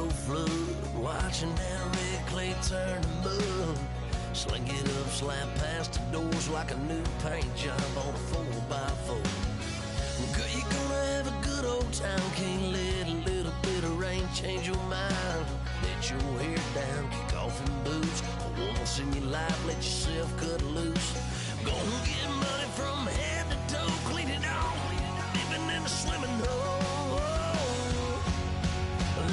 go flood, watching that red clay turn to mud. Sling it up, slap past the doors like a new paint job on a 4x4. Girl, you're gonna have a good old time. Can't let a little bit of rain change your mind. Let your hair down, kick off in boots. For once in your life, let yourself cut loose. Gonna get money from head to toe, clean it off, living in a swimming hole.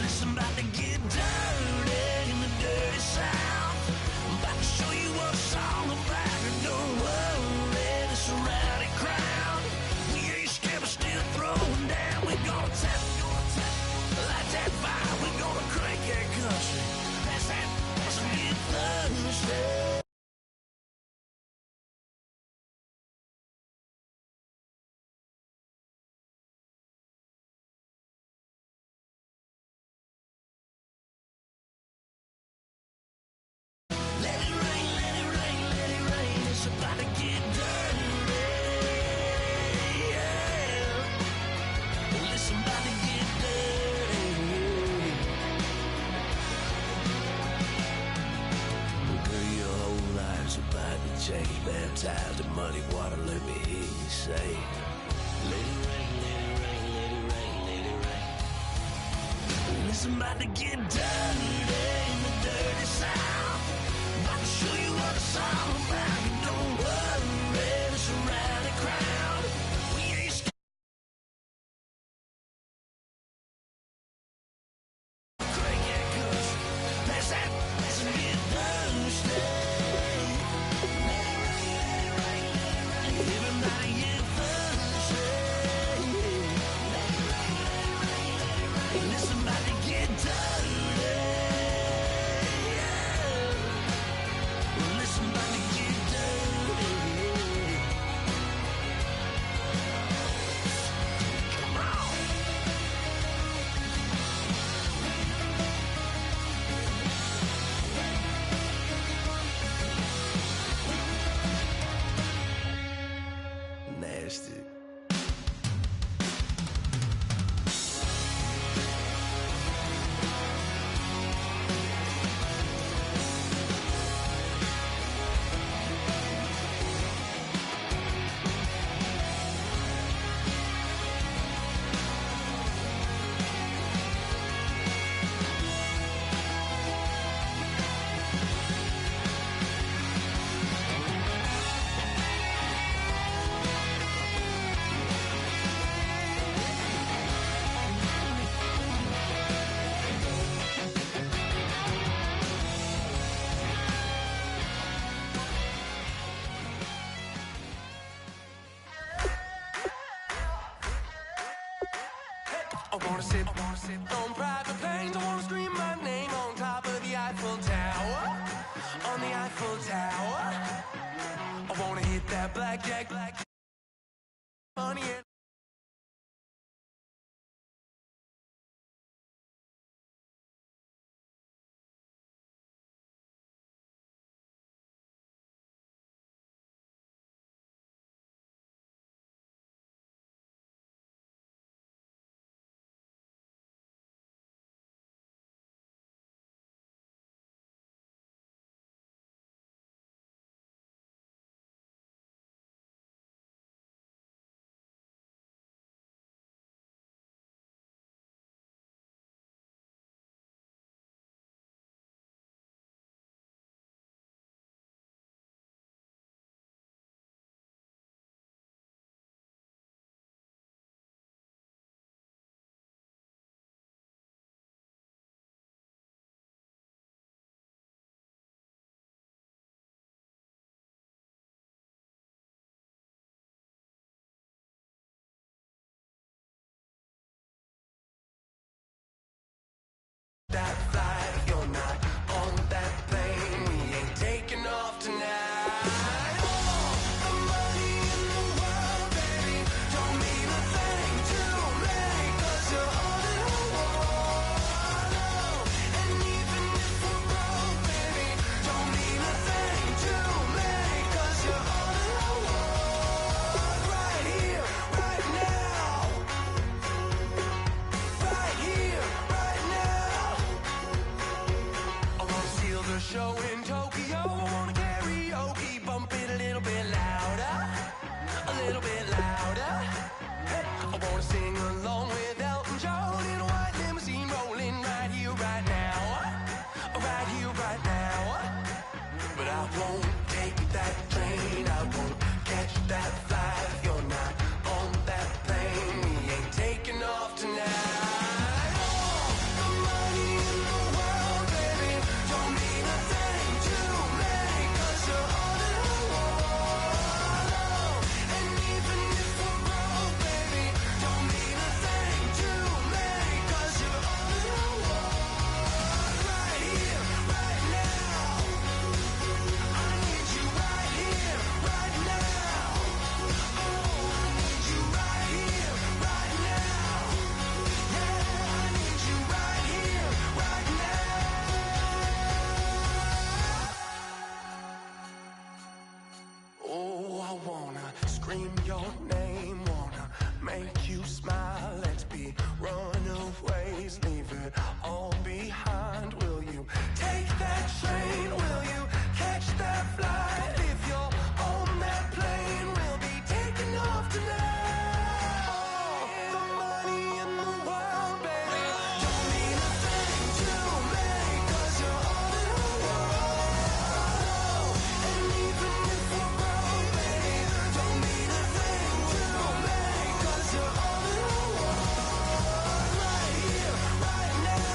Listen, about to get dirty in the dirty South. I'm about to show you what it's all about. And don't worry, this a rowdy crowd. We ain't scared, but still throwing down. We're gonna tap, light that fire. We're gonna crank that country. That's that, let's get thirsty. Let it rain, let it rain, let it rain. It's about to get dirty. Yeah. Listen, about to get dirty. Girl, your whole life's about to change. Baptized in muddy water, let me hear you say. Let it rain, let it rain, let it rain, let it rain. Listen, about to get dirty in the dirty South. About to show you what it's all about. And don't worry, it's a rowdy crowd. We ain't scared. Crank that country. That's that. Let's get thirsty. Everybody get thirsty. Listen, about to get dirty. Listen, about to get dirty. Come on. Nasty. I wanna sit on private planes. I wanna scream my name on top of the Eiffel Tower. On the Eiffel Tower. I wanna hit that blackjack, money and little bit louder. I wanna sing along with Elton John in a white limousine rolling right here, right now. Right here, right now. But I won't take that train, I won't catch that flight. If you're not on that plane, we ain't taking off tonight. Scream your name, wanna make you smile. Let's be runaways, leave it all behind. Will you take that train? Will you catch that flight? If you're on that plane, we'll be taking off tonight. All the money in the world, baby, don't mean a thing to me, 'cause you're all in the world. And even if we're broke, baby, don't mean a thing to me, 'cause you're all in the world. Right here, right now.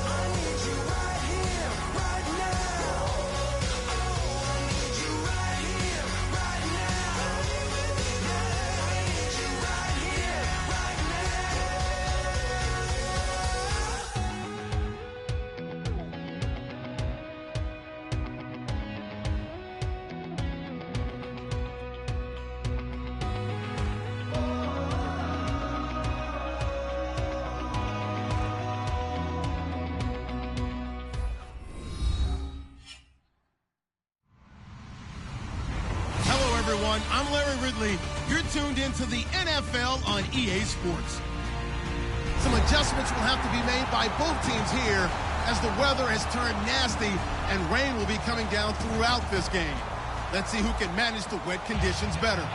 I need you right here, right now. Oh, I need you right here, right now. Yeah, I need you right here, right Hello, everyone. I'm Larry Ridley. You're tuned into the NFL on EA Sports. Some adjustments will have to be made by both teams here as the weather has turned nasty and rain will be coming down throughout this game. Let's see who can manage the wet conditions better.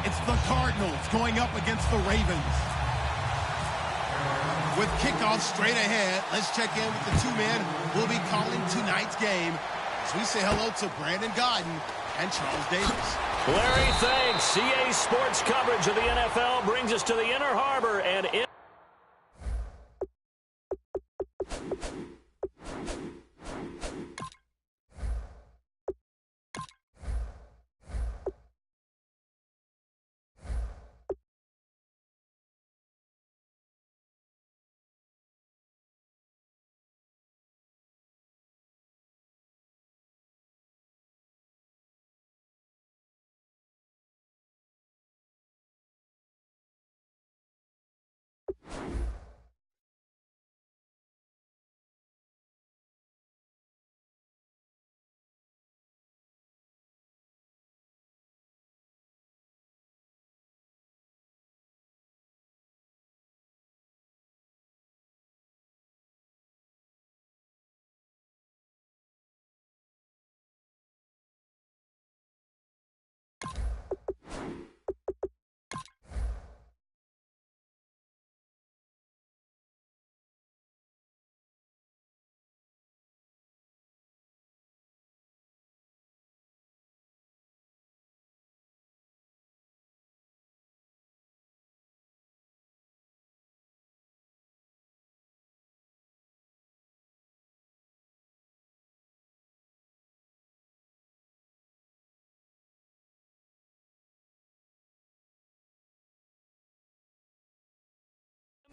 It's the Cardinals going up against the Ravens. With kickoff straight ahead, let's check in with the two men who will be calling tonight's game as we say hello to Brandon Gaudin and Charles Davis. Larry, thanks. EA Sports coverage of the NFL brings us to the Inner Harbor and in.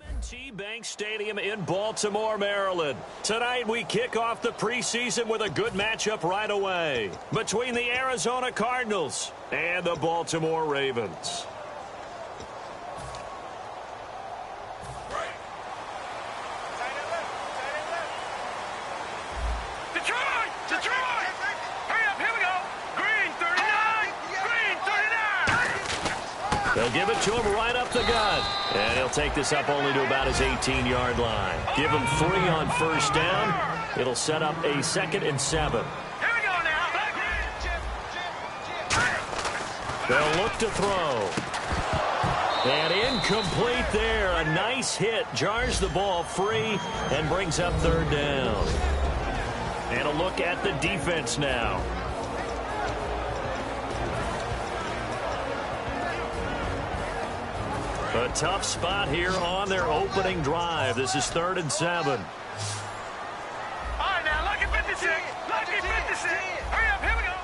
M&T Bank Stadium in Baltimore, Maryland. Tonight we kick off the preseason with a good matchup right away between the Arizona Cardinals and the Baltimore Ravens. They'll give it to him right up the gut. And he'll take this up only to about his 18-yard line. Give him 3 on first down. It'll set up a 2nd and 7. Here we go now. They'll look to throw. And incomplete there. A nice hit. Jars the ball free and brings up third down. And a look at the defense now. A tough spot here on their opening drive. This is 3rd and 7. All right, now, lucky 56. Lucky 56. Hurry up, here we go.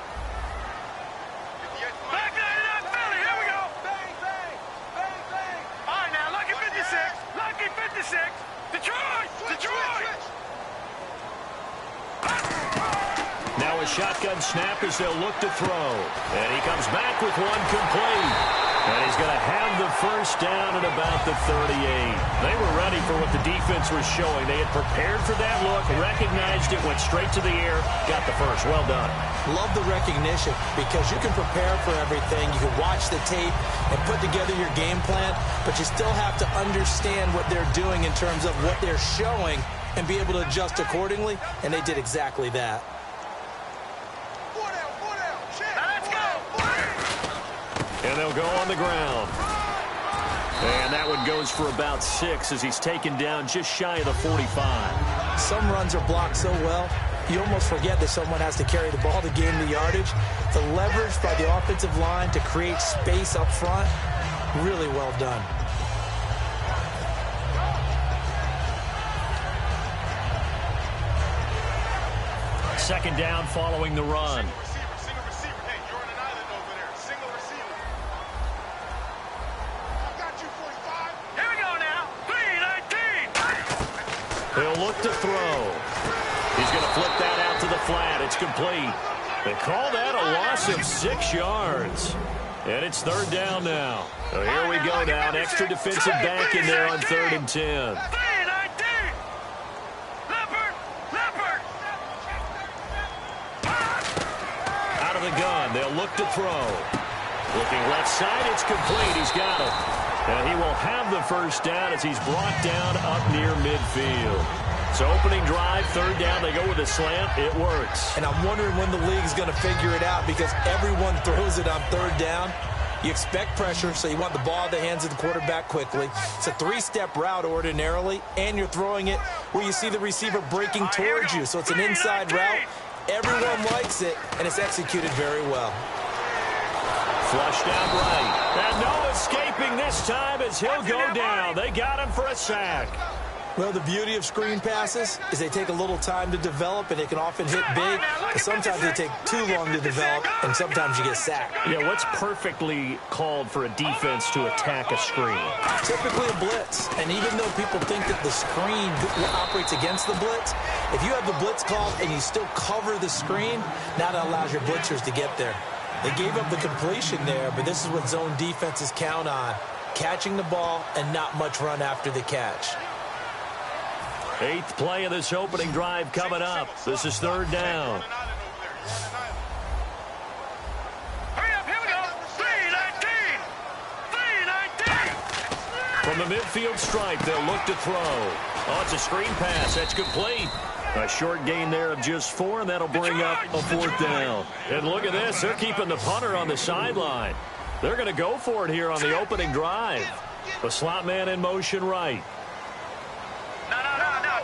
Back 99 Philly, here we go. Bang, bang, bang, bang. All right, now, lucky 56. Lucky 56. Detroit, Detroit. Now a shotgun snap as they'll look to throw. And he comes back with one complete. And he's going to have the first down at about the 38. They were ready for what the defense was showing. They had prepared for that look, recognized it, went straight to the air, got the first. Well done. Love the recognition because you can prepare for everything. You can watch the tape and put together your game plan, but you still have to understand what they're doing in terms of what they're showing and be able to adjust accordingly, and they did exactly that. And they'll go on the ground. And that one goes for about 6 as he's taken down just shy of the 45. Some runs are blocked so well, you almost forget that someone has to carry the ball to gain the yardage. The leverage by the offensive line to create space up front, really well done. Second down following the run. He'll look to throw. He's going to flip that out to the flat. It's complete. They call that a loss of 6 yards. And it's 3rd down now. So here we go now. An extra defensive back in there on 3rd and 10. Out of the gun. They'll look to throw. Looking left side. It's complete. He's got it. And he will have the first down as he's brought down up near midfield. So opening drive, 3rd down, they go with a slant. It works. And I'm wondering when the league's going to figure it out because everyone throws it on 3rd down. You expect pressure, so you want the ball in the hands of the quarterback quickly. It's a 3-step route ordinarily, and you're throwing it where you see the receiver breaking towards you. So it's an inside route. Everyone likes it, and it's executed very well. Flushed out right. And no escaping this time as he'll go down. They got him for a sack. Well, the beauty of screen passes is they take a little time to develop, and they can often hit big. But sometimes they take too long to develop, and sometimes you get sacked. Yeah, what's perfectly called for a defense to attack a screen? Typically a blitz. And even though people think that the screen operates against the blitz, if you have the blitz called and you still cover the screen, now that allows your blitzers to get there. They gave up the completion there, but this is what zone defenses count on. Catching the ball and not much run after the catch. 8th play of this opening drive coming up. This is 3rd down. Hurry up, here we go. 3-19. 3-19. From the midfield stripe, they'll look to throw. Oh, it's a screen pass. That's complete. A short gain there of just 4, and that'll bring up a 4th down. And look at this. They're keeping the punter on the sideline. They're going to go for it here on the opening drive. The slot man in motion right. No.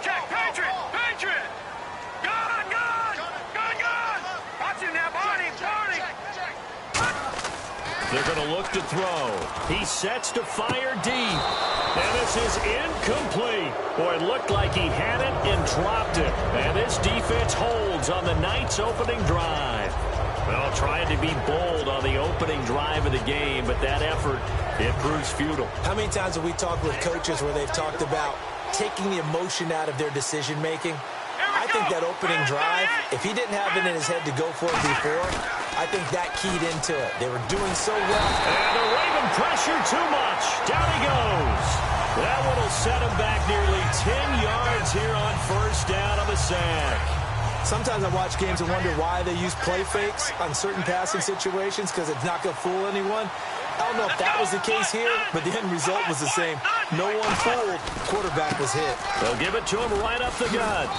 Check. Patriot. Gun. Watch him now, Barney. They're going to look to throw. He sets to fire deep. And this is incomplete. Boy, it looked like he had it and dropped it. And this defense holds on the Knights' opening drive. Well, trying to be bold on the opening drive of the game, but that effort, it proves futile. How many times have we talked with coaches where they've talked about taking the emotion out of their decision-making? I think that opening drive, if he didn't have it in his head to go for it before, I think that keyed into it. They were doing so well. And the Raven pressure too much. Down he goes. That one will set him back nearly 10 yards here on 1st down of a sack. Sometimes I watch games and wonder why they use play fakes on certain passing situations because it's not going to fool anyone. I don't know if that was the case here, but the end result was the same. No one fooled. Quarterback was hit. They'll give it to him right up the gut.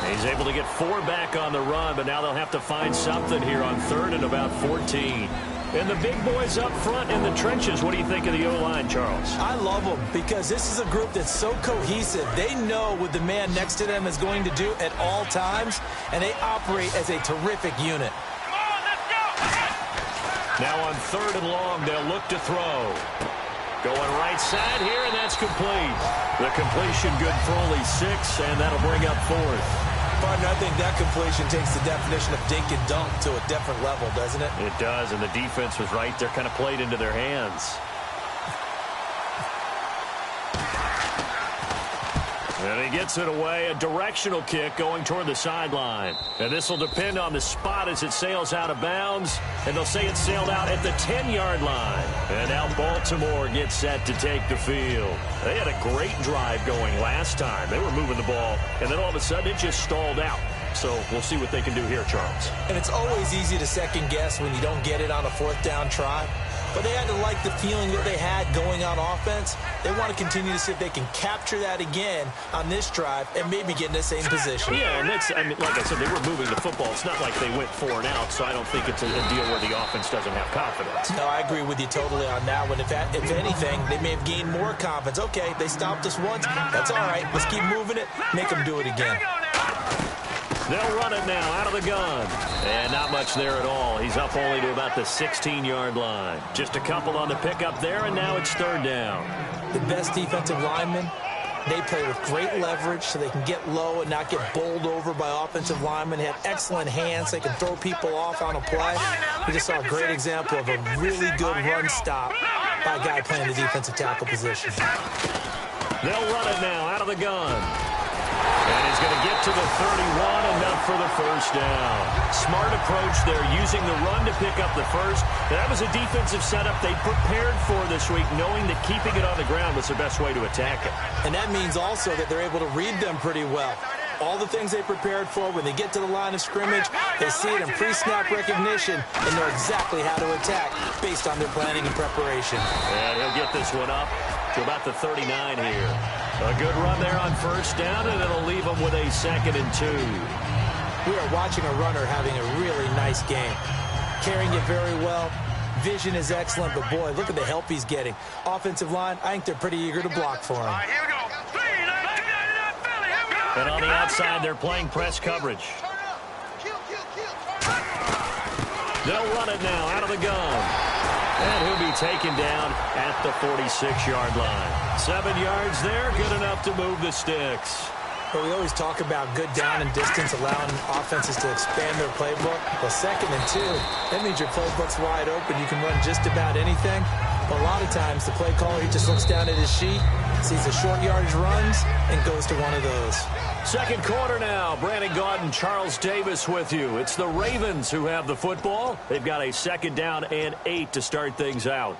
He's able to get 4 back on the run, but now they'll have to find something here on 3rd and about 14. And the big boys up front in the trenches, what do you think of the O-line, Charles? I love them because this is a group that's so cohesive. They know what the man next to them is going to do at all times, and they operate as a terrific unit. Now on 3rd and long, they'll look to throw. Going right side here, and that's complete. The completion good for only 6, and that'll bring up 4th. Partner, I think that completion takes the definition of dink and dunk to a different level, doesn't it? It does, and the defense was right there, kind of played into their hands. And he gets it away, a directional kick going toward the sideline. And this will depend on the spot as it sails out of bounds. And they'll say it sailed out at the 10-yard line. And now Baltimore gets set to take the field. They had a great drive going last time. They were moving the ball, and then all of a sudden it just stalled out. So we'll see what they can do here, Charles. And it's always easy to second guess when you don't get it on a 4th down try. But they had to like the feeling that they had going on offense. They want to continue to see if they can capture that again on this drive and maybe get in the same position. Yeah, and that's, I mean, like I said, they were moving the football. It's not like they went 4 and out, so I don't think it's a deal where the offense doesn't have confidence. No, I agree with you totally on that one. If anything, they may have gained more confidence. Okay, they stopped us once. That's all right. Let's keep moving it. Make them do it again. They'll run it now out of the gun. And not much there at all. He's up only to about the 16-yard line. Just a couple on the pickup there, and now it's 3rd down. The best defensive linemen, they play with great leverage so they can get low and not get bowled over by offensive linemen. They have excellent hands. They can throw people off on a play. We just saw a great example of a really good run stop by a guy playing the defensive tackle position. They'll run it now out of the gun. And he's going to get to the 31, enough for the 1st down. Smart approach there, using the run to pick up the 1st. That was a defensive setup they prepared for this week, knowing that keeping it on the ground was the best way to attack it. And that means also that they're able to read them pretty well. All the things they prepared for, when they get to the line of scrimmage, they see it in pre-snap recognition and know exactly how to attack based on their planning and preparation. And he'll get this one up to about the 39 here. A good run there on 1st down, and it'll leave them with a 2nd and 2. We are watching a runner having a really nice game. Carrying it very well. Vision is excellent, but boy, look at the help he's getting. Offensive line, I think they're pretty eager to block for him. And on the outside, they're playing press coverage. They'll run it now out of the gun. And he'll be taken down at the 46-yard line. 7 yards there, good enough to move the sticks. But we always talk about good down and distance, allowing offenses to expand their playbook. Well, 2nd and 2, that means your playbook's wide open. You can run just about anything. But a lot of times, the play caller, he just looks down at his sheet, sees the short yardage runs, and goes to one of those. 2nd quarter now. Brandon Gaudin, Charles Davis with you. It's the Ravens who have the football. They've got a 2nd down and 8 to start things out.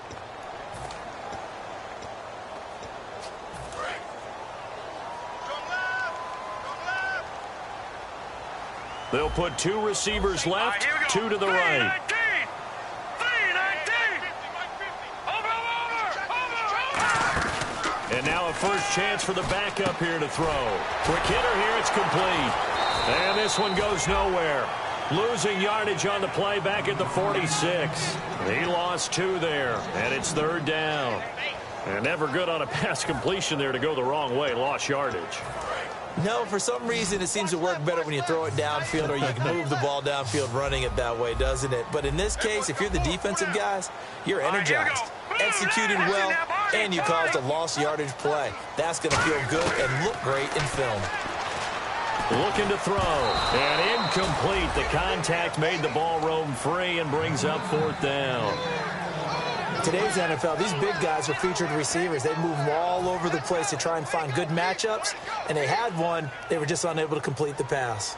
They'll put 2 receivers left, 2 to the right. And now a first chance for the backup here to throw. Quick hitter here, it's complete. And this one goes nowhere. Losing yardage on the play back at the 46. He lost 2 there, and it's 3rd down. And never good on a pass completion there to go the wrong way. Lost yardage. No, for some reason it seems to work better when you throw it downfield or you can move the ball downfield running it that way, doesn't it? But in this case, if you're the defensive guys, you're energized, executed well, and you caused a lost yardage play. That's going to feel good and look great in film. Looking to throw, and incomplete. The contact made the ball roam free and brings up 4th down. Today's NFL, these big guys are featured receivers. They move them all over the place to try and find good matchups, and they had one. They were just unable to complete the pass.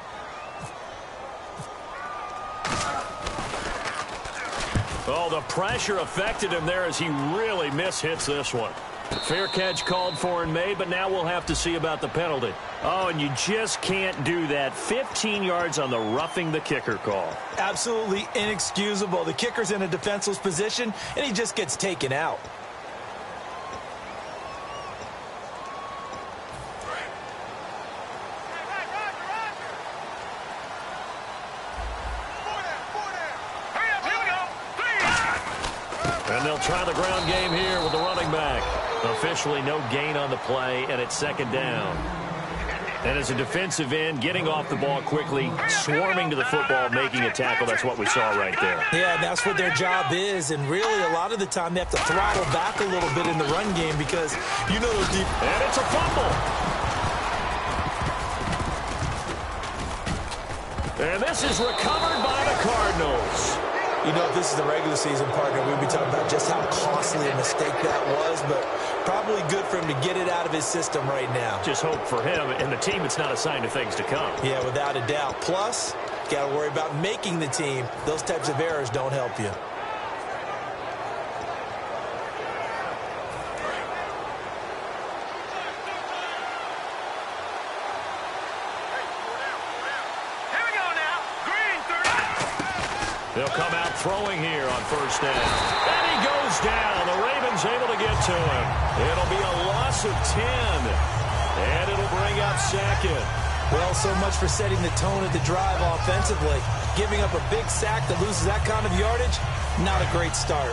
Oh, the pressure affected him there as he really mishits this one. Fair catch called for and made, but now we'll have to see about the penalty. Oh, and you just can't do that. 15 yards on the roughing the kicker call. Absolutely inexcusable. The kicker's in a defenseless position, and he just gets taken out. And they'll try the ground game here with the running back. Officially no gain on the play, and it's second down. And as a defensive end, getting off the ball quickly, swarming to the football, making a tackle, that's what we saw right there. Yeah, that's what their job is, and really a lot of the time they have to throttle back a little bit in the run game because you know those deep... And it's a fumble. And this is recovered by the Cardinals. You know, if this is the regular season, partner, we'd be talking about just how costly a mistake that was, but probably good for him to get it out of his system right now. Just hope for him and the team it's not a sign of things to come. Yeah, without a doubt. Plus, got to worry about making the team. Those types of errors don't help you. They'll come out throwing here on first down. And he goes down. The Ravens able to get to him. It'll be a loss of 10. And it'll bring up second. Well, so much for setting the tone of the drive offensively. Giving up a big sack that loses that kind of yardage, not a great start.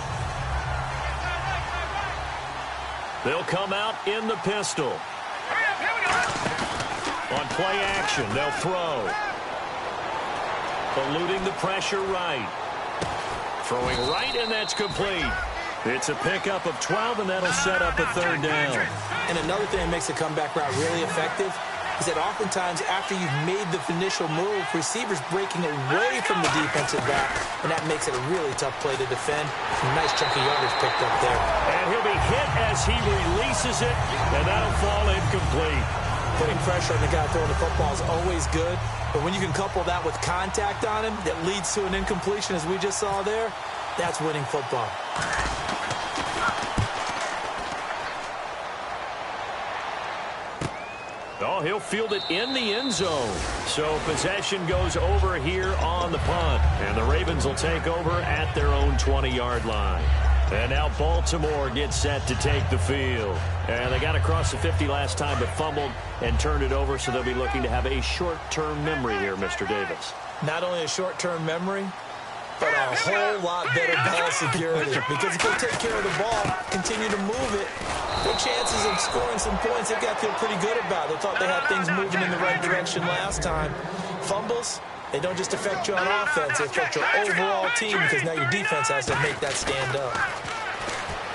They'll come out in the pistol. On play action, they'll throw. Eluding the pressure right. Throwing right, and that's complete. It's a pickup of 12, and that'll set up a third down. And another thing that makes the comeback route really effective is that oftentimes after you've made the initial move, receivers breaking away from the defensive back, and that makes it a really tough play to defend. Nice chunk of yardage picked up there. And he'll be hit as he releases it, and that'll fall incomplete. Putting pressure on the guy throwing the football is always good, but when you can couple that with contact on him that leads to an incompletion, as we just saw there, that's winning football. Oh, he'll field it in the end zone. So possession goes over here on the punt, and the Ravens will take over at their own 20-yard line. And now Baltimore gets set to take the field. And they got across the 50 last time but fumbled and turned it over, so they'll be looking to have a short-term memory here, Mr. Davis. Not only a short-term memory, but a whole lot better ball security. Because if they take care of the ball, continue to move it, their chances of scoring some points, they've got to feel pretty good about. They thought they had things moving in the right direction last time. Fumbles, they don't just affect you on offense, they affect your overall team because now your defense has to make that stand up.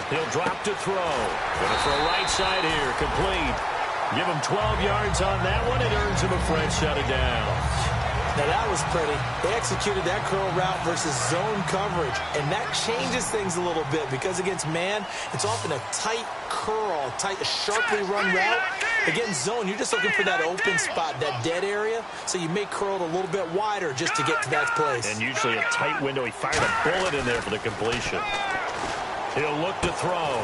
He'll drop to throw. Gonna throw right side here, complete. Give him 12 yards on that one. It earns him a fresh set of downs. Now that was pretty. They executed that curl route versus zone coverage, and that changes things a little bit because against man, it's often a tight curl, sharply run route. Against zone, you're just looking for that open spot, that dead area, so you may curl it a little bit wider just to get to that place. And usually a tight window. He fired a bullet in there for the completion. He'll look to throw.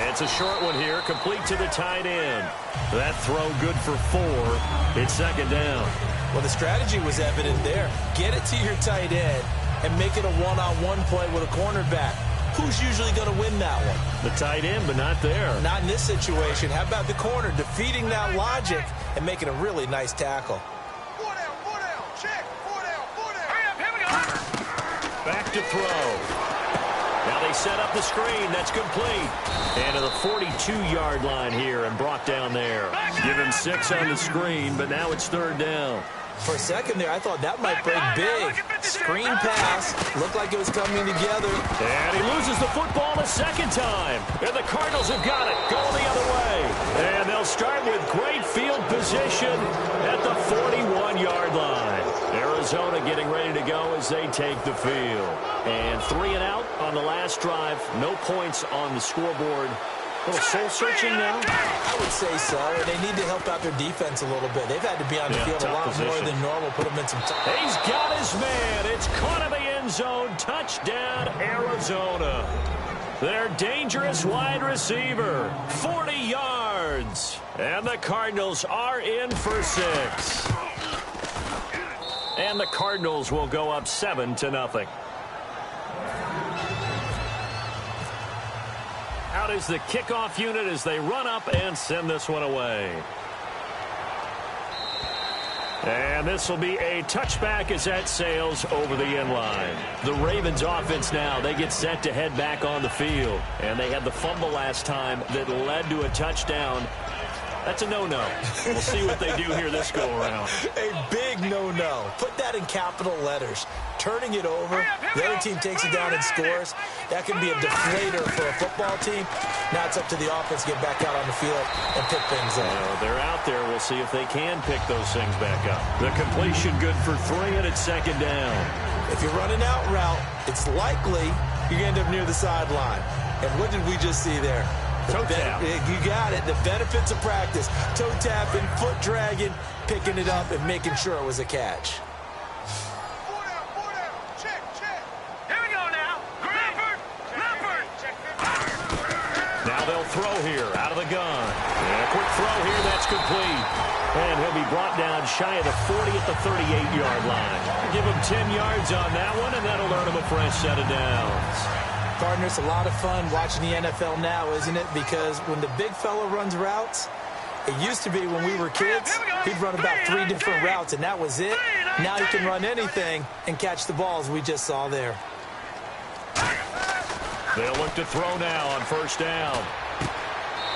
It's a short one here, complete to the tight end. That throw good for 4. It's second down. Well, the strategy was evident there. Get it to your tight end and make it a one-on-one play with a cornerback. Who's usually going to win that one? The tight end, but not there. Not in this situation. How about the corner defeating that logic and making a really nice tackle? 4 down, check, 4 down. Hurry up, here we go. Back to throw. Now they set up the screen. That's complete. And to the 42-yard line here and brought down there. Give him 6 on the screen, but now it's third down. For a second there, I thought that might break big. Screen pass. Looked like it was coming together. And he loses the football the second time. And the Cardinals have got it. Going the other way. And they'll start with great field position at the 41-yard line. Arizona getting ready to go as they take the field. And 3 and out on the last drive. No points on the scoreboard. A little soul-searching now? I would say so. And they need to help out their defense a little bit. They've had to be on the field a lot more than normal. Put them in some time. He's got his man. It's caught in the end zone. Touchdown, Arizona. Their dangerous wide receiver. 40 yards. And the Cardinals are in for 6. And the Cardinals will go up 7-0. Out is the kickoff unit as they run up and send this one away. And this will be a touchback as that sails over the end line. The Ravens offense now, they get set to head back on the field. And they had the fumble last time that led to a touchdown. That's a no-no. We'll see what they do here this go-around. A big no-no. Put that in capital letters. Turning it over, the other team takes it down and scores. That can be a deflator for a football team. Now it's up to the offense to get back out on the field and pick things up. They're out there. We'll see if they can pick those things back up. The completion good for 3, and it's second down. If you're running out route, it's likely you're going to end up near the sideline. And what did we just see there? Toe tap. You got it. The benefits of practice. Toe tapping, foot dragging, picking it up, and making sure it was a catch. Now they'll throw here out of the gun. And a quick throw here, that's complete. And he'll be brought down shy of the 40 at the 38-yard line. Give him 10 yards on that one, and that'll earn him a fresh set of downs. Partner, it's a lot of fun watching the NFL now, isn't it? Because when the big fella runs routes, it used to be when we were kids, he'd run about 3 different routes, and that was it. Now he can run anything and catch the balls we just saw there. They'll look to throw now on first down.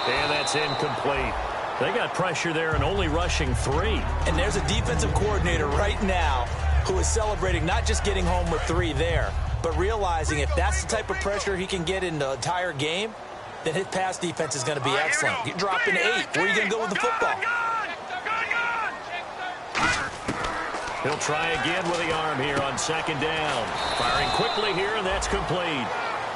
And that's incomplete. They got pressure there and only rushing 3. And there's a defensive coordinator right now who is celebrating not just getting home with 3 there, but realizing if that's the type of pressure he can get in the entire game, then his pass defense is going to be excellent. You're dropping 8. Where are you going to go with the football? He'll try again with the arm here on second down. Firing quickly here, and that's complete.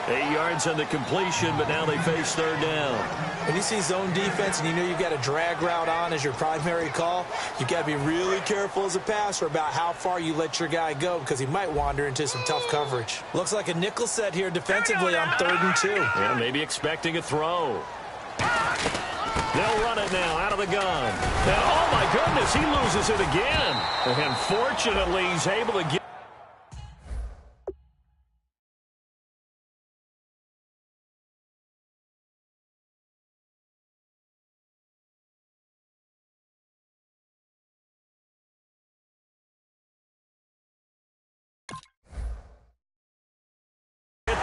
8 yards on the completion, but now they face third down. When you see zone defense and you know you've got a drag route on as your primary call, you've got to be really careful as a passer about how far you let your guy go because he might wander into some tough coverage. Looks like a nickel set here defensively on 3rd and 2. Yeah, maybe expecting a throw. They'll run it now out of the gun. And, oh, my goodness, he loses it again. And fortunately, he's able to get.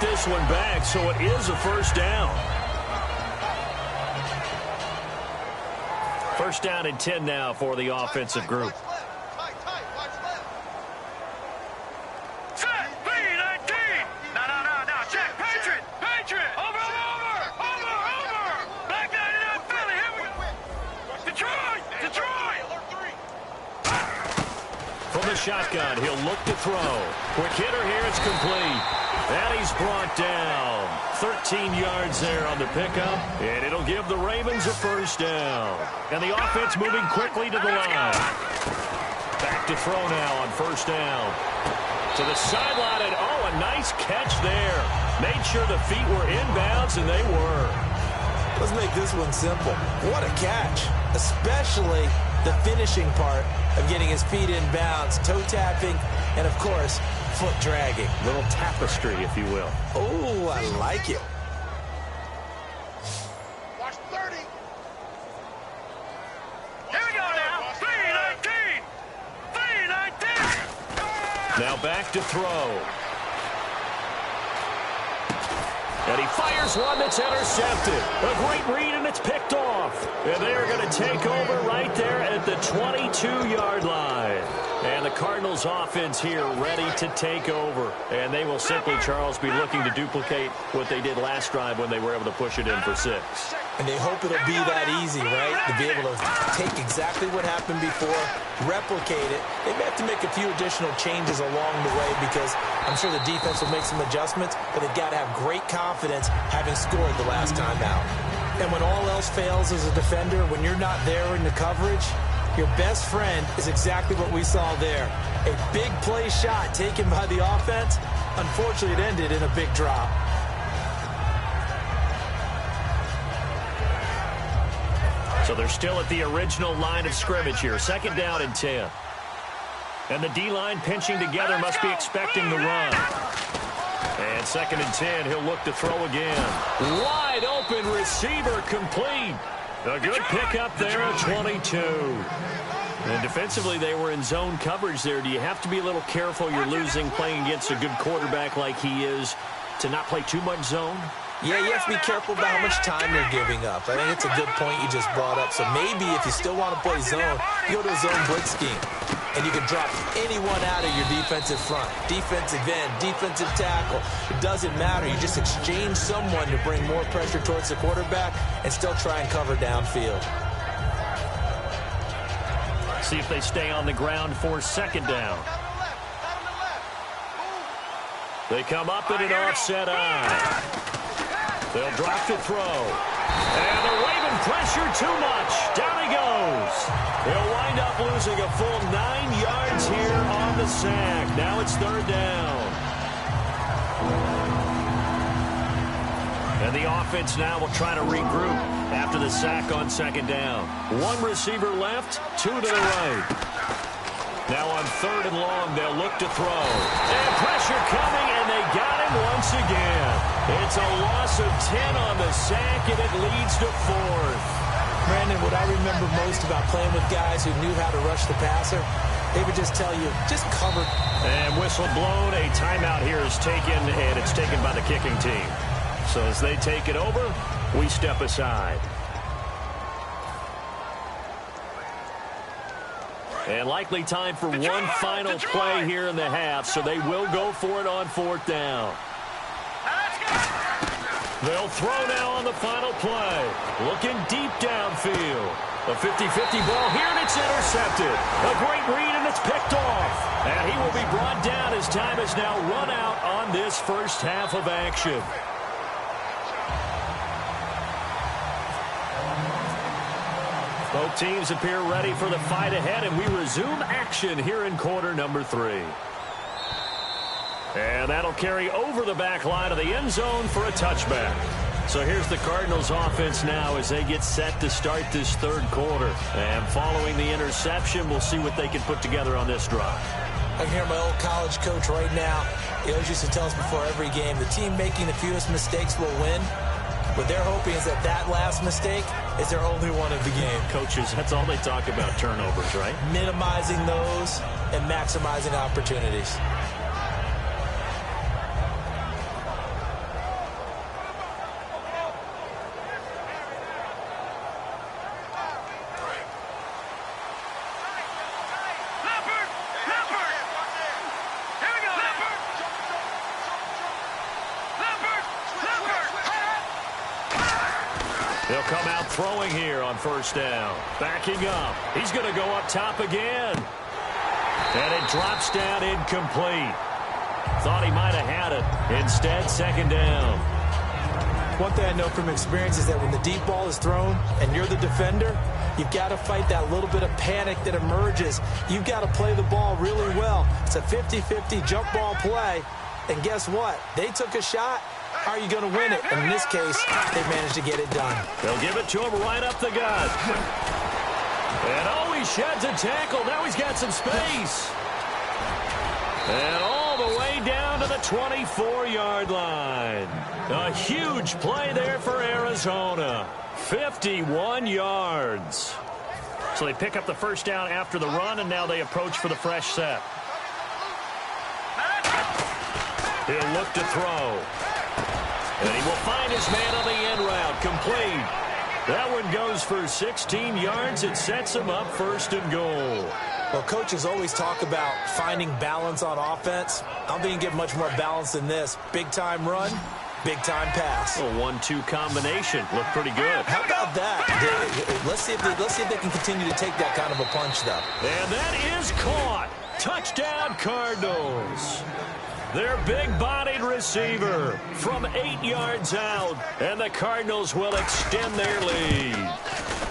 This one back, so it is a first down. First down and 10 now for the offensive group. Set, B-19. No, check. Patriot. Over. Black 99 Philly, here we go. Detroit. From the shotgun, he'll look to throw. Quick hitter here, it's complete. And he's brought down. 13 yards there on the pickup. And it'll give the Ravens a first down. And the offense moving quickly to the line. Back to throw now on first down. To the sideline, and oh, a nice catch there. Made sure the feet were inbounds, and they were. Let's make this one simple. What a catch, especially the finishing part of getting his feet in bounds, toe tapping, and, of course, foot dragging. Little tapestry, if you will. Oh, I like it. Watch 30. Here we go now. 3-19. Now back to throw. And he fires one that's intercepted. A great read, and it's picked off. And they're going to take over right there at the 22-yard line. And the Cardinals offense here ready to take over. And they will simply, Charles, be looking to duplicate what they did last drive when they were able to push it in for 6. And they hope it'll be that easy, right? To be able to take exactly what happened before, replicate it. They may have to make a few additional changes along the way because I'm sure the defense will make some adjustments, but they've got to have great confidence having scored the last time out. And when all else fails as a defender, when you're not there in the coverage, your best friend is exactly what we saw there. A big play shot taken by the offense. Unfortunately, it ended in a big drop. So they're still at the original line of scrimmage here. Second down and 10. And the D-line pinching together, must be expecting the run. And second and 10, he'll look to throw again. Wide open receiver complete. A good pickup there at 22. And defensively, they were in zone coverage there. Do you have to be a little careful? You're losing playing against a good quarterback like he is to not play too much zone? Yeah, you have to be careful about how much time you're giving up. I think it's a good point you just brought up. So maybe if you still want to play zone, you go to a zone blitz scheme. And you can drop anyone out of your defensive front. Defensive end, defensive tackle. It doesn't matter. You just exchange someone to bring more pressure towards the quarterback and still try and cover downfield. See if they stay on the ground for second down. They come up in an offset eye. They'll drop to throw. And they're waving pressure too much. Down he goes. He'll wind up losing a full 9 yards here on the sack. Now it's third down. And the offense now will try to regroup after the sack on second down. One receiver left, two to the right. Now on third and long, they'll look to throw. And pressure coming, and they got him once again. It's a loss of 10 on the sack, and it leads to fourth. Brandon, what I remember most about playing with guys who knew how to rush the passer, they would just tell you, just cover. And whistle blown, a timeout here is taken, and it's taken by the kicking team. So as they take it over, we step aside. And likely time for one final play here in the half, so they will go for it on fourth down. They'll throw now on the final play. Looking deep downfield. A 50-50 ball here, and it's intercepted. A great read, and it's picked off. And he will be brought down as time is now run out on this first half of action. Both teams appear ready for the fight ahead, and we resume action here in quarter number 3. And that'll carry over the back line of the end zone for a touchback. So here's the Cardinals offense now as they get set to start this third quarter. And following the interception, we'll see what they can put together on this drive. I can hear my old college coach right now. He always used to tell us before every game, the team making the fewest mistakes will win. What they're hoping is that that last mistake is their only one of the game. Coaches, that's all they talk about, turnovers, right? Minimizing those and maximizing opportunities. They'll come out throwing here on first down. Backing up. He's going to go up top again. And it drops down incomplete. Thought he might have had it. Instead, second down. One thing I know from experience is that when the deep ball is thrown and you're the defender, you've got to fight that little bit of panic that emerges. You've got to play the ball really well. It's a 50-50 jump ball play. And guess what? They took a shot. How are you going to win it? And in this case, they managed to get it done. They'll give it to him right up the gut. And oh, he sheds a tackle. Now he's got some space. And all the way down to the 24-yard line. A huge play there for Arizona. 51 yards. So they pick up the first down after the run, and now they approach for the fresh set. He'll look to throw. And he will find his man on the end route. Complete. That one goes for 16 yards. It sets him up first and goal. Well, coaches always talk about finding balance on offense. I don't think you can get much more balance than this. Big-time run, big-time pass. A 1-2 combination. Looked pretty good. How about that? Let's see if they can continue to take that kind of a punch, though. And that is caught. Touchdown, Cardinals. Their big-bodied receiver from 8 yards out, and the Cardinals will extend their lead.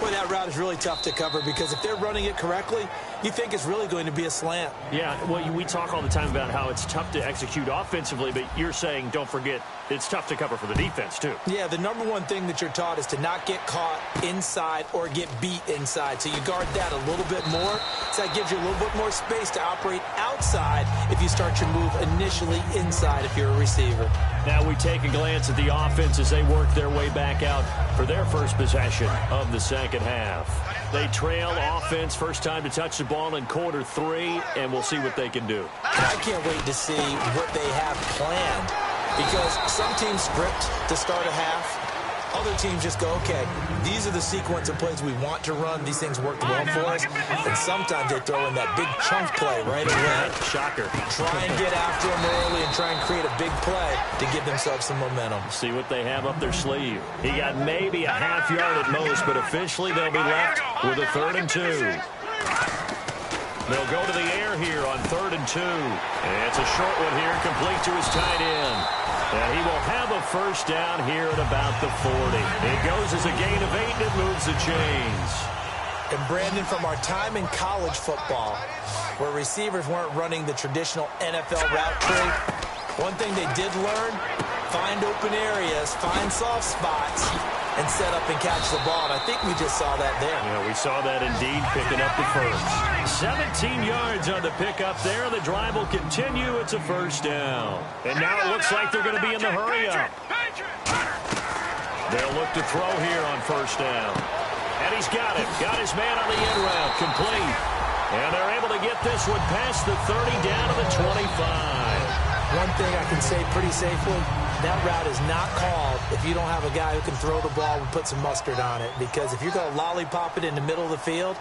Boy, that route is really tough to cover because if they're running it correctly, you think it's really going to be a slant. Yeah, well, we talk all the time about how it's tough to execute offensively, but you're saying, don't forget, it's tough to cover for the defense, too. Yeah, the number one thing that you're taught is to not get caught inside or get beat inside. So you guard that a little bit more. So that gives you a little bit more space to operate outside if you start your move initially inside if you're a receiver. Now we take a glance at the offense as they work their way back out for their first possession of the second half. They trail offense, first time to touch the ball in quarter 3, and we'll see what they can do. I can't wait to see what they have planned, because some teams script to start a half. Other teams just go, okay, these are the sequence of plays we want to run. These things worked well for us. And sometimes they throw in that big chunk play right away. Shocker. Try and get after them early and try and create a big play to give themselves some momentum. See what they have up their sleeve. He got maybe a half yard at most, but officially they'll be left with a 3rd and 2. They'll go to the air here on 3rd and 2. And it's a short one here, complete to his tight end. And he will have a first down here at about the 40. It goes as a gain of 8, and it moves the chains. And Brandon, from our time in college football, where receivers weren't running the traditional NFL route tree, one thing they did learn, find open areas, find soft spots, and set up and catch the ball. And I think we just saw that there. Yeah, we saw that indeed, picking up the first. 17 yards on the pickup there. The drive will continue. It's a first down. And now it looks like they're going to be in the hurry-up. They'll look to throw here on first down. And he's got it. Got his man on the end route. Complete. And they're able to get this one past the 30 down to the 25. One thing I can say pretty safely, that route is not called if you don't have a guy who can throw the ball and put some mustard on it. Because if you're going to lollipop it in the middle of the field,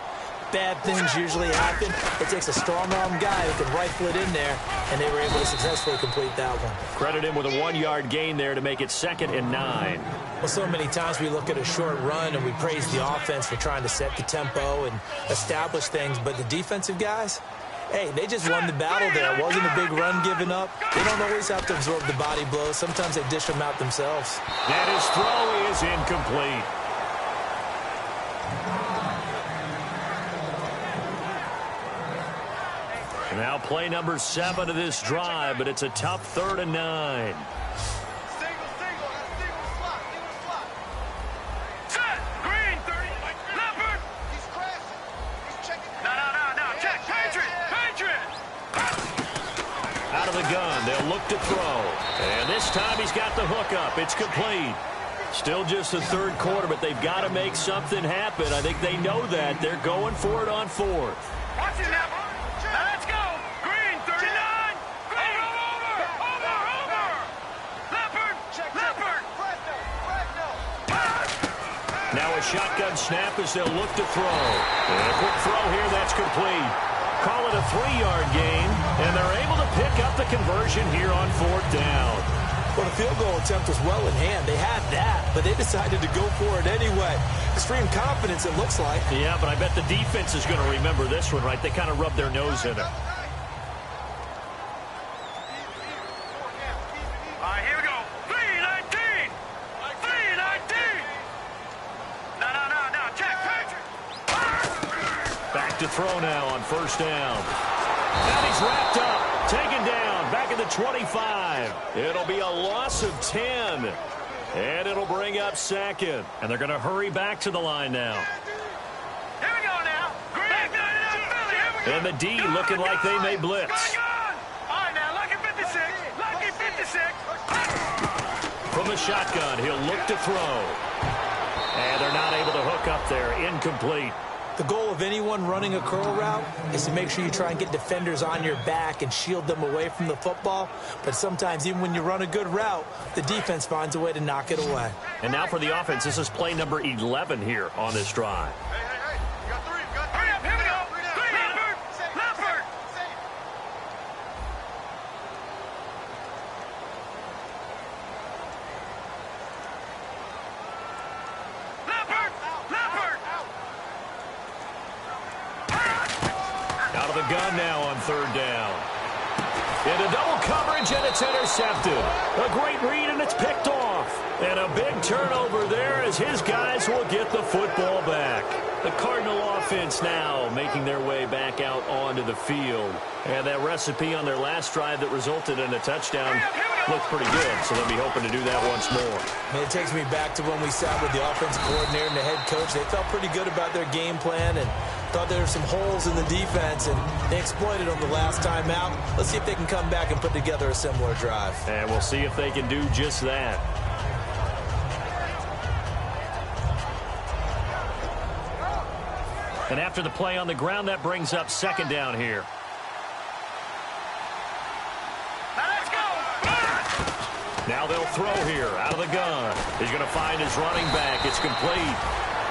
bad things usually happen. It takes a strong-arm guy who can rifle it in there, and they were able to successfully complete that one. Credit him with a 1-yard gain there to make it 2nd and 9. Well, so many times we look at a short run and we praise the offense for trying to set the tempo and establish things, but the defensive guys, hey, they just won the battle there. It wasn't a big run given up. They don't always have to absorb the body blows. Sometimes they dish them out themselves. And his throw is incomplete. Now play number 7 of this drive, but it's a tough 3rd and 9. Out of the gun, they'll look to throw. And this time he's got the hook up. It's complete. Still just the 3rd quarter, but they've got to make something happen. I think they know that. They're going for it on 4th. Watch it now. Let's go. Green, 39. Green. Over. Leopard. Now a shotgun snap as they'll look to throw. And a quick throw here, that's complete. Call it a 3-yard gain, and they're able to pick up the conversion here on 4th down. Well, the field goal attempt was well in hand. They had that, but they decided to go for it anyway. Extreme confidence, it looks like. Yeah, but I bet the defense is going to remember this one, right? They kind of rubbed their nose in it. All right, here we go. 3-19. 3-19. No. Check. Back to throw now on 1st down. And he's wrapped up, taken down, back at the 25. It'll be a loss of 10. And it'll bring up 2nd. And they're going to hurry back to the line now. Here we go now. Green. Here we go. And the D looking like they may blitz. All right, now, lucky 56. Lucky 56. From the shotgun, he'll look to throw. And they're not able to hook up there. Incomplete. The goal of anyone running a curl route is to make sure you try and get defenders on your back and shield them away from the football. But sometimes, even when you run a good route, the defense finds a way to knock it away. And now for the offense, this is play number 11 here on this drive. Hey. You got 3. Hurry up. Here we go. Leopard. Out of the gun now on 3rd down. Into double coverage, and it's intercepted. A great read, and it's picked off. And a big turnover there as his guys will get the football back. The Cardinal offense now making their way back out onto the field. And that recipe on their last drive that resulted in a touchdown looked pretty good, so they'll be hoping to do that once more. And it takes me back to when we sat with the offensive coordinator and the head coach. They felt pretty good about their game plan and thought there were some holes in the defense, and they exploited them the last time out. Let's see if they can come back and put together a similar drive. And we'll see if they can do just that. And after the play on the ground, that brings up second down here. Now they'll throw here out of the gun. He's going to find his running back. It's complete.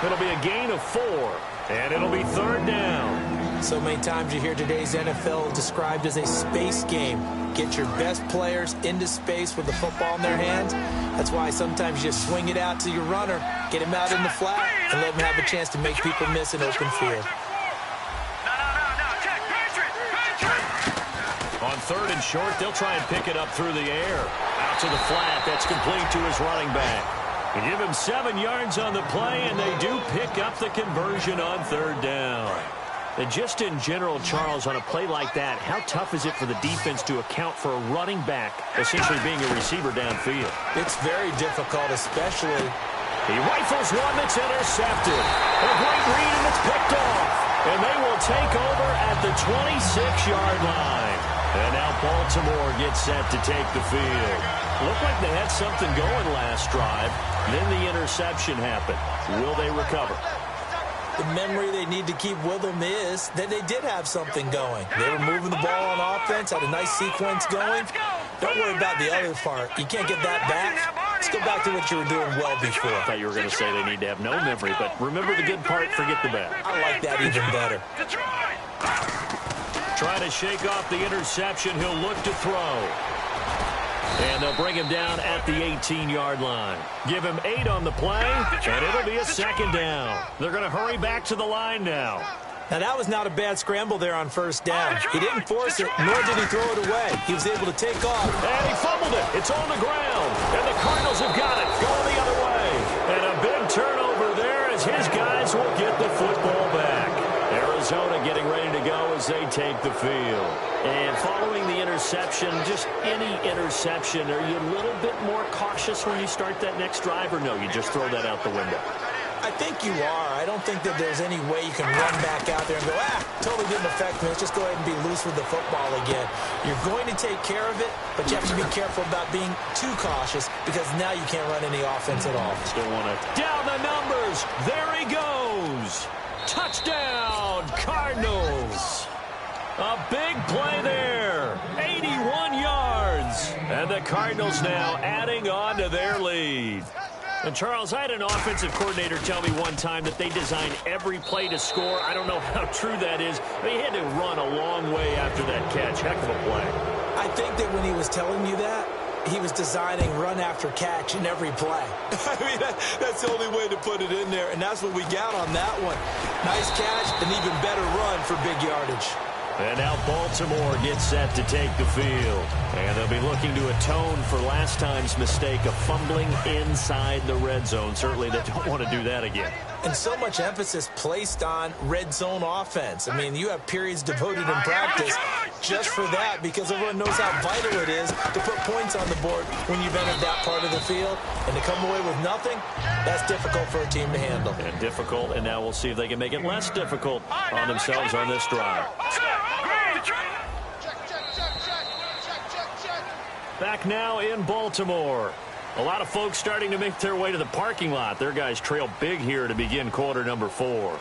It'll be a gain of 4, and it'll be third down. So many times you hear today's NFL described as a space game. Get your best players into space with the football in their hands. That's why sometimes you swing it out to your runner, get him out in the flat, and let him have a chance to make people miss an open field. On third and short, they'll try and pick it up through the air. Out to the flat. That's complete to his running back. They give him 7 yards on the play, and they do pick up the conversion on third down. And just in general, Charles, on a play like that, how tough is it for the defense to account for a running back essentially being a receiver downfield? It's very difficult, especially. He rifles one that's intercepted. A great read, and it's picked off. And they will take over at the 26-yard line. And now Baltimore gets set to take the field. Looked like they had something going last drive. Then the interception happened. Will they recover? The memory they need to keep with them is that they did have something going. They were moving the ball on offense, had a nice sequence going. Don't worry about the other part. You can't get that back. Let's go back to what you were doing well before. I thought you were going to say they need to have no memory, but remember the good part, forget the bad. I like that even better. Trying to shake off the interception. He'll look to throw. And they'll bring him down at the 18-yard line. Give him 8 on the play, and it'll be a second down. They're going to hurry back to the line now. Now, that was not a bad scramble there on first down. He didn't force it, nor did he throw it away. He was able to take off. And he fumbled it. It's on the ground. And the Cardinals have got it. Going the other way. And a big turnover there as his guys will get the football back. Arizona getting ready to go as they take the field. And following the interception, just any interception, are you a little bit more cautious when you start that next drive, or no, you just throw that out the window? I think you are. I don't think that there's any way you can run back out there and go, totally didn't affect me. Let's just go ahead and be loose with the football again. You're going to take care of it, but you have to be careful about being too cautious because now you can't run any offense at all. Still want to down the numbers. There he goes. Touchdown, Cardinals. A big play there. 81 yards. And the Cardinals now adding on to their lead. And, Charles, I had an offensive coordinator tell me one time that they design every play to score. I don't know how true that is. They had to run a long way after that catch. Heck of a play. I think that when he was telling you that, he was designing run after catch in every play. I mean, that's the only way to put it in there, and that's what we got on that one. Nice catch, an even better run for big yardage. And now Baltimore gets set to take the field. And they'll be looking to atone for last time's mistake of fumbling inside the red zone. Certainly they don't want to do that again. And so much emphasis placed on red zone offense. I mean, you have periods devoted in practice just for that because everyone knows how vital it is to put points on the board when you've entered that part of the field. And to come away with nothing, that's difficult for a team to handle. And difficult, and now we'll see if they can make it less difficult on themselves on this drive. Back now in Baltimore. A lot of folks starting to make their way to the parking lot. Their guys trail big here to begin quarter number 4.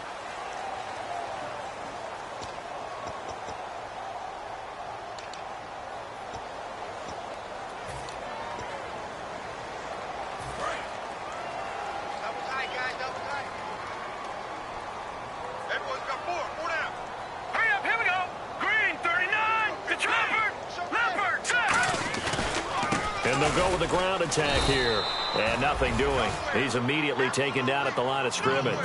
Go with the ground attack here. And nothing doing. He's immediately taken down at the line of scrimmage.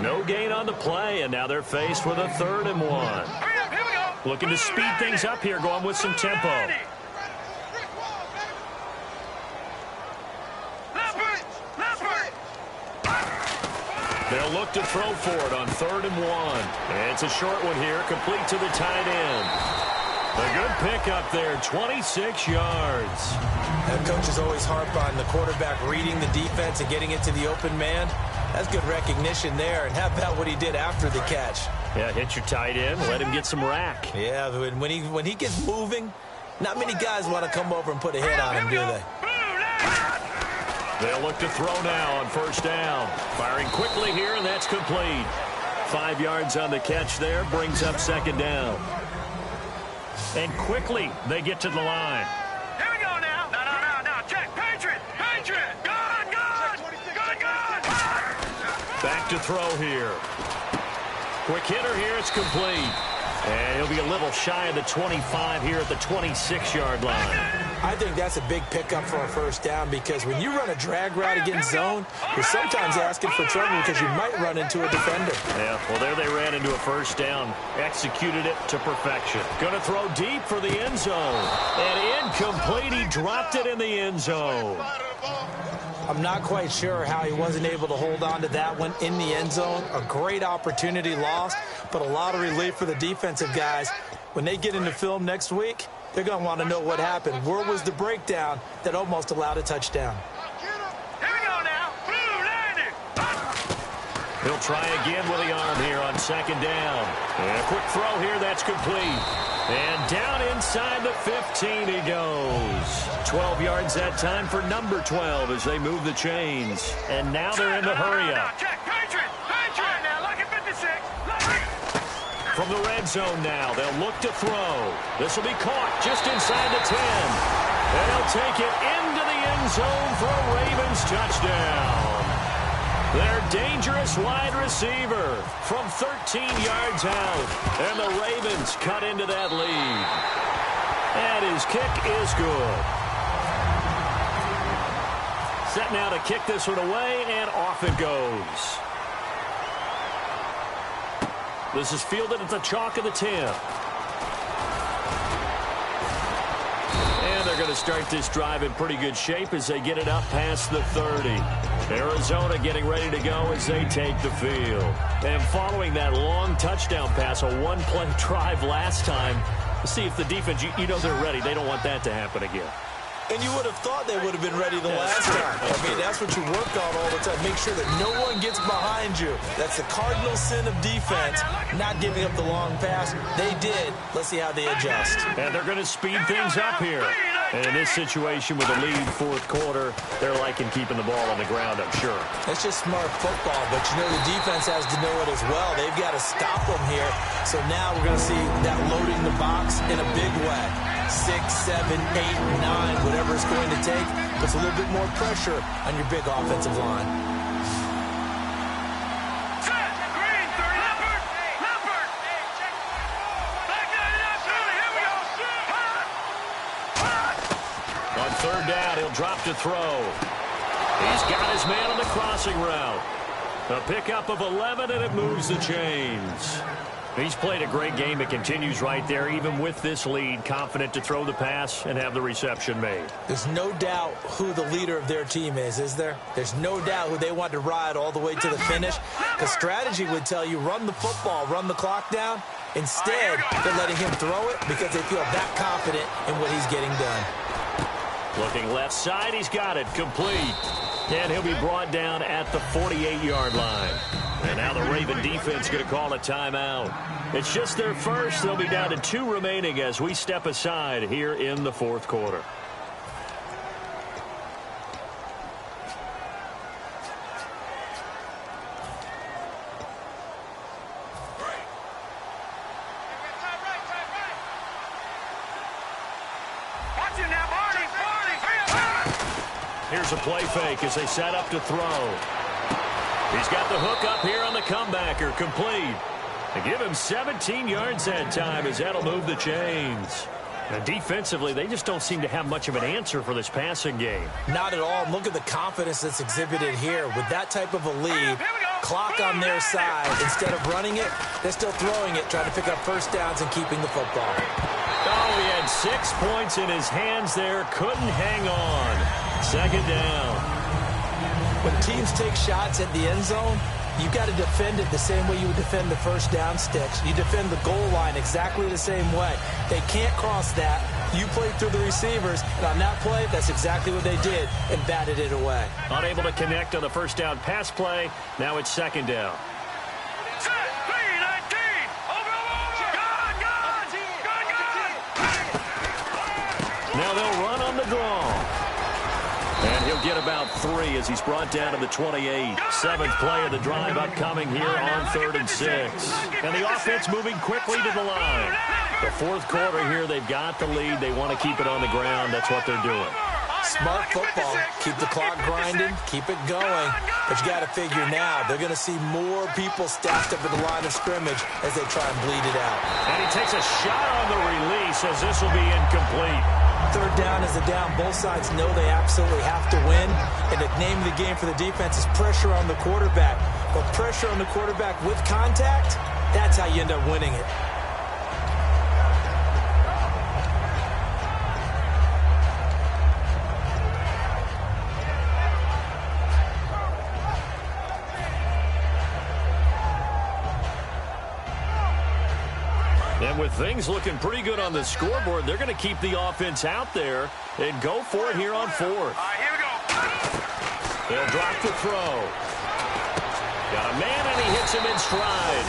No gain on the play, and now they're faced with a 3rd and 1. Looking to speed things up here, going with some tempo. They'll look to throw for it on 3rd and 1. And it's a short one here, complete to the tight end. A good pickup there, 26 yards. And coaches always harp on the quarterback reading the defense and getting it to the open man. That's good recognition there. And how about what he did after the catch? Yeah, hit your tight end, let him get some rack. Yeah, when he gets moving, not many guys want to come over and put a hit on him, do they? They'll look to throw now on 1st down. Firing quickly here, and that's complete. 5 yards on the catch there, brings up second down. And quickly they get to the line. Here we go now. No. Check. Patriot. Gone. Back to throw here. Quick hitter here. It's complete. And he'll be a little shy of the 25 here at the 26-yard line. I think that's a big pickup for a first down because when you run a drag route against zone, you're sometimes asking for trouble because you might run into a defender. Yeah, well, there they ran into a first down. Executed it to perfection. Going to throw deep for the end zone. And incomplete. He dropped it in the end zone. I'm not quite sure how he wasn't able to hold on to that one in the end zone. A great opportunity lost, but a lot of relief for the defensive guys. When they get into film next week, they're going to want to know what happened. Where was the breakdown that almost allowed a touchdown? Here we go now. He'll try again with the arm here on second down. And a quick throw here, that's complete. And down inside the 15 he goes. 12 yards that time for number 12 as they move the chains. And now they're in the hurry-up. Check. Patriot. Now look at 56. From the red zone now, they'll look to throw. This will be caught just inside the 10. And they'll take it into the end zone for a Ravens touchdown. Their dangerous wide receiver from 13 yards out. And the Ravens cut into that lead. And his kick is good. Set now to kick this one away, and off it goes. This is fielded at the chalk of the 10. And they're going to start this drive in pretty good shape as they get it up past the 30. Arizona getting ready to go as they take the field. And following that long touchdown pass, a one-play drive last time, see if the defense, you know they're ready. They don't want that to happen again. And you would have thought they would have been ready the last time. I mean, that's what you work on all the time. Make sure that no one gets behind you. That's the cardinal sin of defense, not giving up the long pass. They did. Let's see how they adjust. And they're going to speed things up here. And in this situation with a lead fourth quarter, they're liking keeping the ball on the ground, I'm sure. That's just smart football, but you know the defense has to know it as well. They've got to stop them here. So now we're going to see that loading the box in a big way. 6, 7, 8, 9, whatever it's going to take, puts a little bit more pressure on your big offensive line. On third down, he'll drop to throw. He's got his man on the crossing route. A pickup of 11, and it moves the chains. He's played a great game. It continues right there, even with this lead, confident to throw the pass and have the reception made. There's no doubt who the leader of their team is there? There's no doubt who they want to ride all the way to the finish. The strategy would tell you run the football, run the clock down. Instead, they're letting him throw it because they feel that confident in what he's getting done. Looking left side, he's got it, complete. And he'll be brought down at the 48-yard line. And now the Raven defense going to call a timeout. It's just their first. They'll be down to 2 remaining as we step aside here in the fourth quarter. Here's a play fake as they set up to throw. He's got the hook up here on the comebacker, complete. They give him 17 yards that time as that'll move the chains. And defensively, they just don't seem to have much of an answer for this passing game. Not at all. Look at the confidence that's exhibited here. With that type of a lead, clock on their side, instead of running it, they're still throwing it, trying to pick up first downs and keeping the football. Oh, he had 6 points in his hands there. Couldn't hang on. Second down. When teams take shots at the end zone, you got to defend it the same way you would defend the first down sticks. You defend the goal line exactly the same way. They can't cross that. You played through the receivers, and on that play, that's exactly what they did, and batted it away. Unable to connect on the first down pass play. Now it's second down. Now they'll run on the draw. And he'll will get about 3 as he's brought down to the 28. 7th play of the drive upcoming here on 3rd and 6. And the offense moving quickly to the line. The 4th quarter here, they've got the lead. They want to keep it on the ground. That's what they're doing. Smart football. Keep the clock grinding. Keep it going. But you got to figure now, they're going to see more people stacked up at the line of scrimmage as they try and bleed it out. And he takes a shot on the release as this will be incomplete. 3rd down is a down. Both sides know they absolutely have to win. And the name of the game for the defense is pressure on the quarterback. But pressure on the quarterback with contact, that's how you end up winning it. And with things looking pretty good on the scoreboard, they're going to keep the offense out there and go for it here on 4th. All right, here we go. They'll drop the throw. Got a man, and he hits him in stride.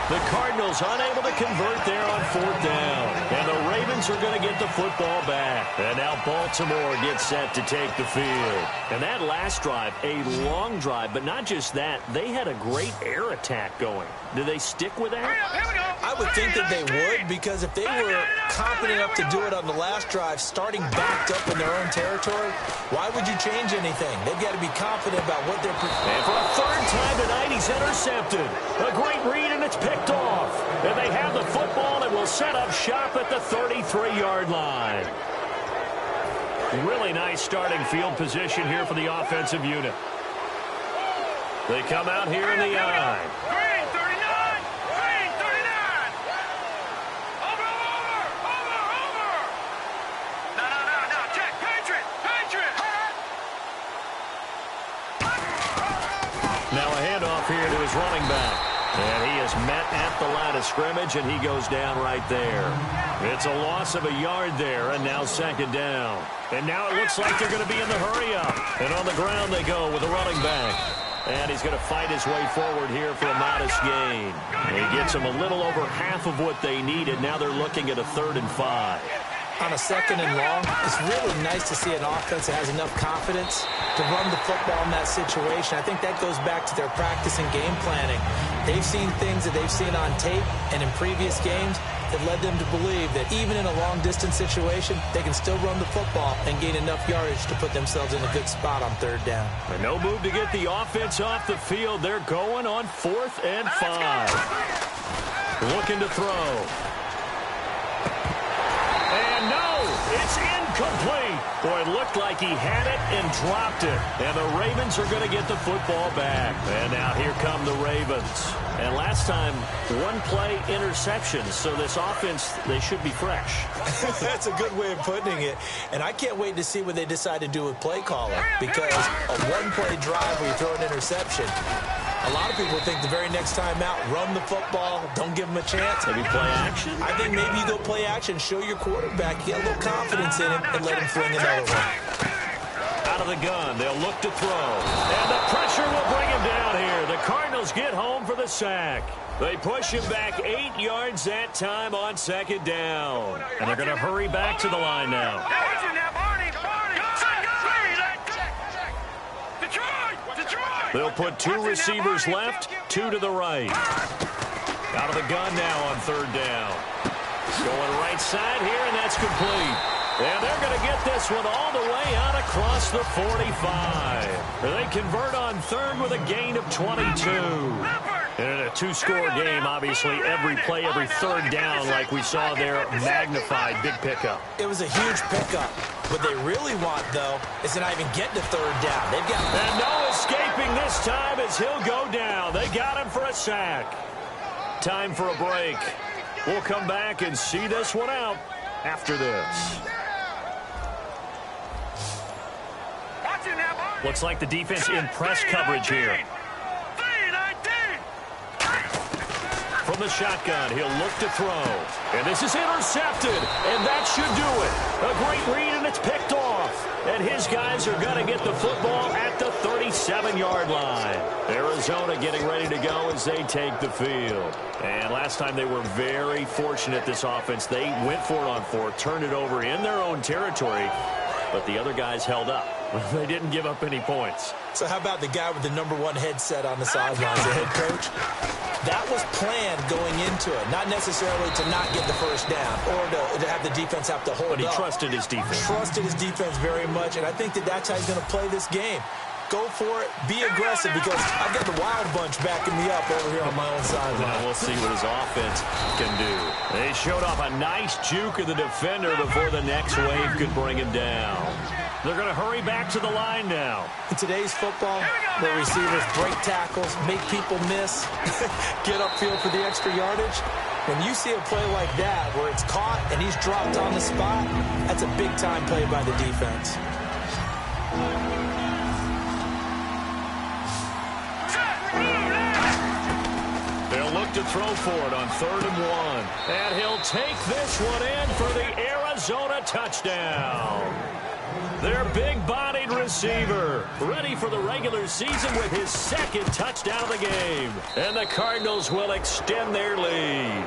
The Cardinals unable to convert there on 4th down. And the Ravens are going to get the football back. And now Baltimore gets set to take the field. And that last drive, a long drive, but not just that. They had a great air attack going. Do they stick with that? Here we go. I would think that they would, because if they were confident enough to do it on the last drive, starting backed up in their own territory, why would you change anything? They've got to be confident about what they're... And for a 3rd time tonight, he's intercepted. A great read, and it's picked off. And they have the football and will set up shop at the 33-yard line. Really nice starting field position here for the offensive unit. They come out here in the eye. Green, 39. Green, 39. Over. No. Check. Patriot. Now a handoff here to his running back. And he is met at the line of scrimmage, and he goes down right there. It's a loss of a yard there, and now 2nd down. And now it looks like they're going to be in the hurry-up. And on the ground they go with a running back. And he's going to fight his way forward here for a modest gain. He gets them a little over half of what they needed. Now they're looking at a 3rd and 5. On a 2nd and long, it's really nice to see an offense that has enough confidence to run the football in that situation. I think that goes back to their practice and game planning. They've seen things that they've seen on tape and in previous games that led them to believe that even in a long-distance situation, they can still run the football and gain enough yardage to put themselves in a good spot on 3rd down. And no move to get the offense off the field. They're going on 4th and 5. Looking to throw. And no, it's incomplete. Boy, it looked like he had it and dropped it. And the Ravens are going to get the football back. And now here come the Ravens. And last time, 1-play interceptions. So this offense, they should be fresh. That's a good way of putting it. And I can't wait to see what they decide to do with play calling. Because a 1-play drive where you throw an interception, a lot of people think the very next time out, run the football, don't give them a chance. Maybe play action? I think maybe you go play action, show your quarterback, get a little confidence in him, and let him fling another one. Out of the gun, they'll look to throw. And the pressure will bring him down here. The Cardinals get home for the sack. They push him back 8 yards that time on 2nd down. And they're going to hurry back to the line now. They'll put 2 receivers left, 2 to the right. Out of the gun now on 3rd down. Going right side here, and that's complete. And they're going to get this one all the way out across the 45. They convert on 3rd with a gain of 22. And in a 2-score game, obviously, every play, every 3rd down, like we saw there, magnified, big pickup. It was a huge pickup. What they really want, though, is to not even get to 3rd down. They've got... And no escaping this time as he'll go down. They got him for a sack. Time for a break. We'll come back and see this one out after this. Looks like the defense in press coverage here. From the shotgun, he'll look to throw. And this is intercepted, and that should do it. A great read, and it's picked off. And his guys are going to get the football at the 37-yard line. Arizona getting ready to go as they take the field. And last time they were very fortunate, this offense. They went for it on 4th, turned it over in their own territory, but the other guys held up. They didn't give up any points. So how about the guy with the #1 headset on the sidelines, the head coach? That was planned going into it, not necessarily to not get the first down or to have the defense have to hold up. But he trusted his defense. Trusted his defense very much, and I think that's how he's going to play this game. Go for it. Be aggressive, because I've got the Wild Bunch backing me up over here on my own sideline. Well, we'll see what his offense can do. They showed off a nice juke of the defender before the next wave could bring him down. They're going to hurry back to the line now. In today's football, where receivers break tackles, make people miss, get upfield for the extra yardage, when you see a play like that where it's caught and he's dropped on the spot, that's a big-time play by the defense. They'll look to throw for it on 3rd and 1. And he'll take this one in for the Arizona touchdown. Their big-bodied receiver, ready for the regular season with his 2nd touchdown of the game. And the Cardinals will extend their lead.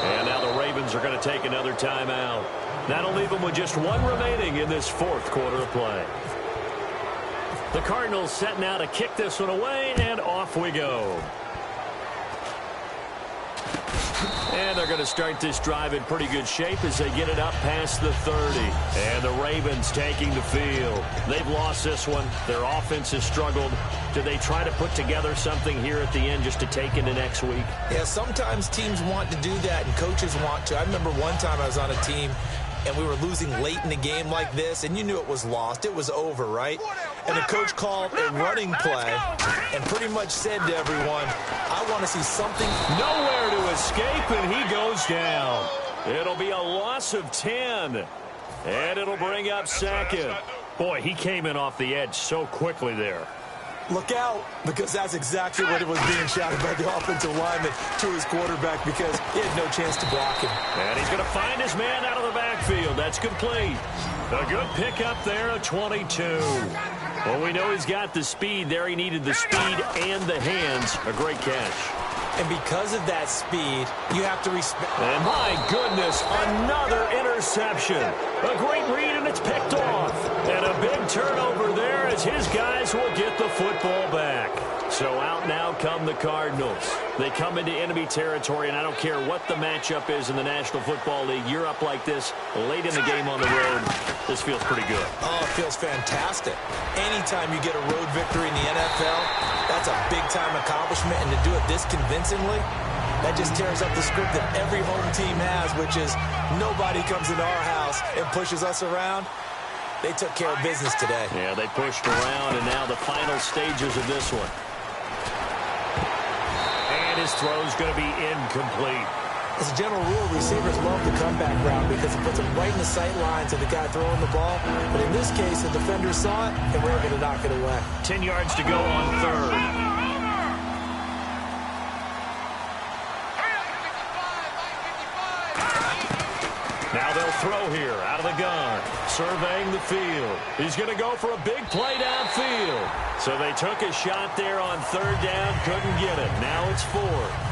And now the Ravens are going to take another timeout. That'll leave them with just 1 remaining in this 4th quarter of play. The Cardinals set now to kick this one away, and off we go. And they're going to start this drive in pretty good shape as they get it up past the 30. And the Ravens taking the field. They've lost this one. Their offense has struggled. Do they try to put together something here at the end just to take into next week? Yeah, sometimes teams want to do that and coaches want to. I remember one time I was on a team and we were losing late in the game like this, and you knew it was lost. It was over, right? And the coach called a running play and pretty much said to everyone, I want to see something. Nowhere to escape, and he goes down. It'll be a loss of 10, and it'll bring up 2nd. Boy, he came in off the edge so quickly there. Look out, because that's exactly what it was being shouted by the offensive lineman to his quarterback, because he had no chance to block him. And he's going to find his man out of the backfield. That's complete. A good pickup there of 22. Well, we know he's got the speed there. He needed the speed and the hands. A great catch. And because of that speed, you have to respect. And my goodness, another interception. A great read, and it's picked off. And a big turnover there as his guys will get the football back. So out now come the Cardinals. They come into enemy territory, and I don't care what the matchup is in the National Football League. You're up like this late in the game on the road. This feels pretty good. Oh, it feels fantastic. Anytime you get a road victory in the NFL, that's a big-time accomplishment, and to do it this convincingly, that just tears up the script that every home team has, which is nobody comes into our house and pushes us around. They took care of business today. Yeah, they pushed around, and now the final stages of this one. And his throw's going to be incomplete. As a general rule, receivers love the comeback route because it puts them right in the sight lines of the guy throwing the ball. But in this case, the defender saw it and were able to knock it away. 10 yards to go on 3rd. Now they'll throw here out of the gun, surveying the field. He's going to go for a big play downfield. So they took a shot there on 3rd down, couldn't get it. Now it's 4th.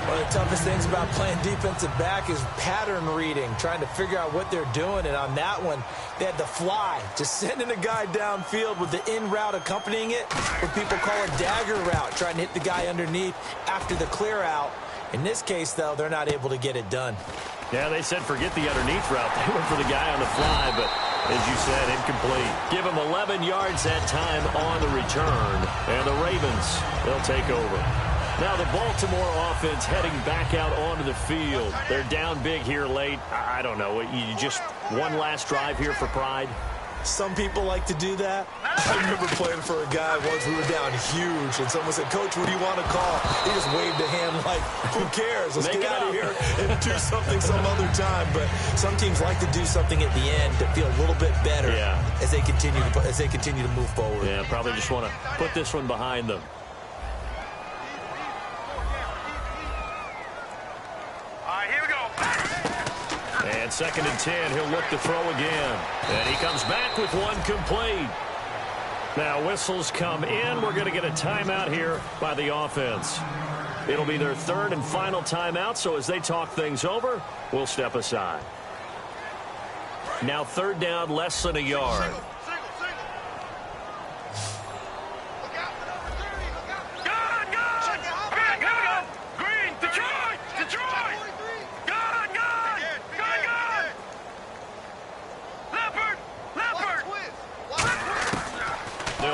One of the toughest things about playing defensive back is pattern reading, trying to figure out what they're doing. And on that one, they had the fly, just sending a guy downfield with the in route accompanying it, what people call a dagger route, trying to hit the guy underneath after the clear out. In this case, though, they're not able to get it done. Yeah, they said forget the underneath route. They went for the guy on the fly, but as you said, incomplete. Give him 11 yards that time on the return. And the Ravens, they'll take over. Now the Baltimore offense heading back out onto the field. They're down big here late. I don't know. You just one last drive here for pride? Some people like to do that. I remember playing for a guy once. We were down huge, and someone said, Coach, what do you want to call? He just waved a hand like, who cares? Let's get out of here and do something some other time. But some teams like to do something at the end to feel a little bit better as they continue to move forward. Yeah, probably just want to put this one behind them. And 2nd and 10, he'll look to throw again. And he comes back with one complete. Now whistles come in. We're going to get a timeout here by the offense. It'll be their 3rd and final timeout, so as they talk things over, we'll step aside. Now 3rd down, less than a yard.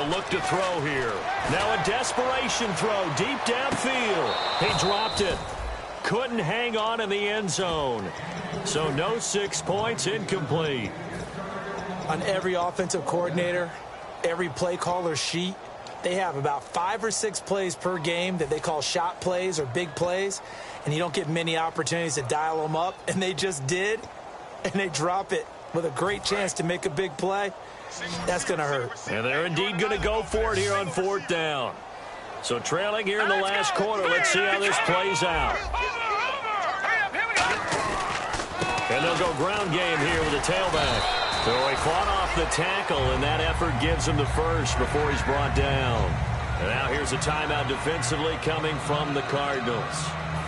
Look to throw here. Now a desperation throw deep downfield. He dropped it. Couldn't hang on in the end zone. So no 6 points, incomplete. On every offensive coordinator, every play caller sheet, they have about 5 or 6 plays per game that they call shot plays or big plays, and you don't get many opportunities to dial them up, and they just did, and they drop it with a great chance to make a big play. That's going to hurt. And they're indeed going to go for it here on 4th down. So trailing here in the last quarter. Let's see how this plays out. And they'll go ground game here with the tailback. So he fought off the tackle, and that effort gives him the first before he's brought down. And now here's a timeout defensively coming from the Cardinals.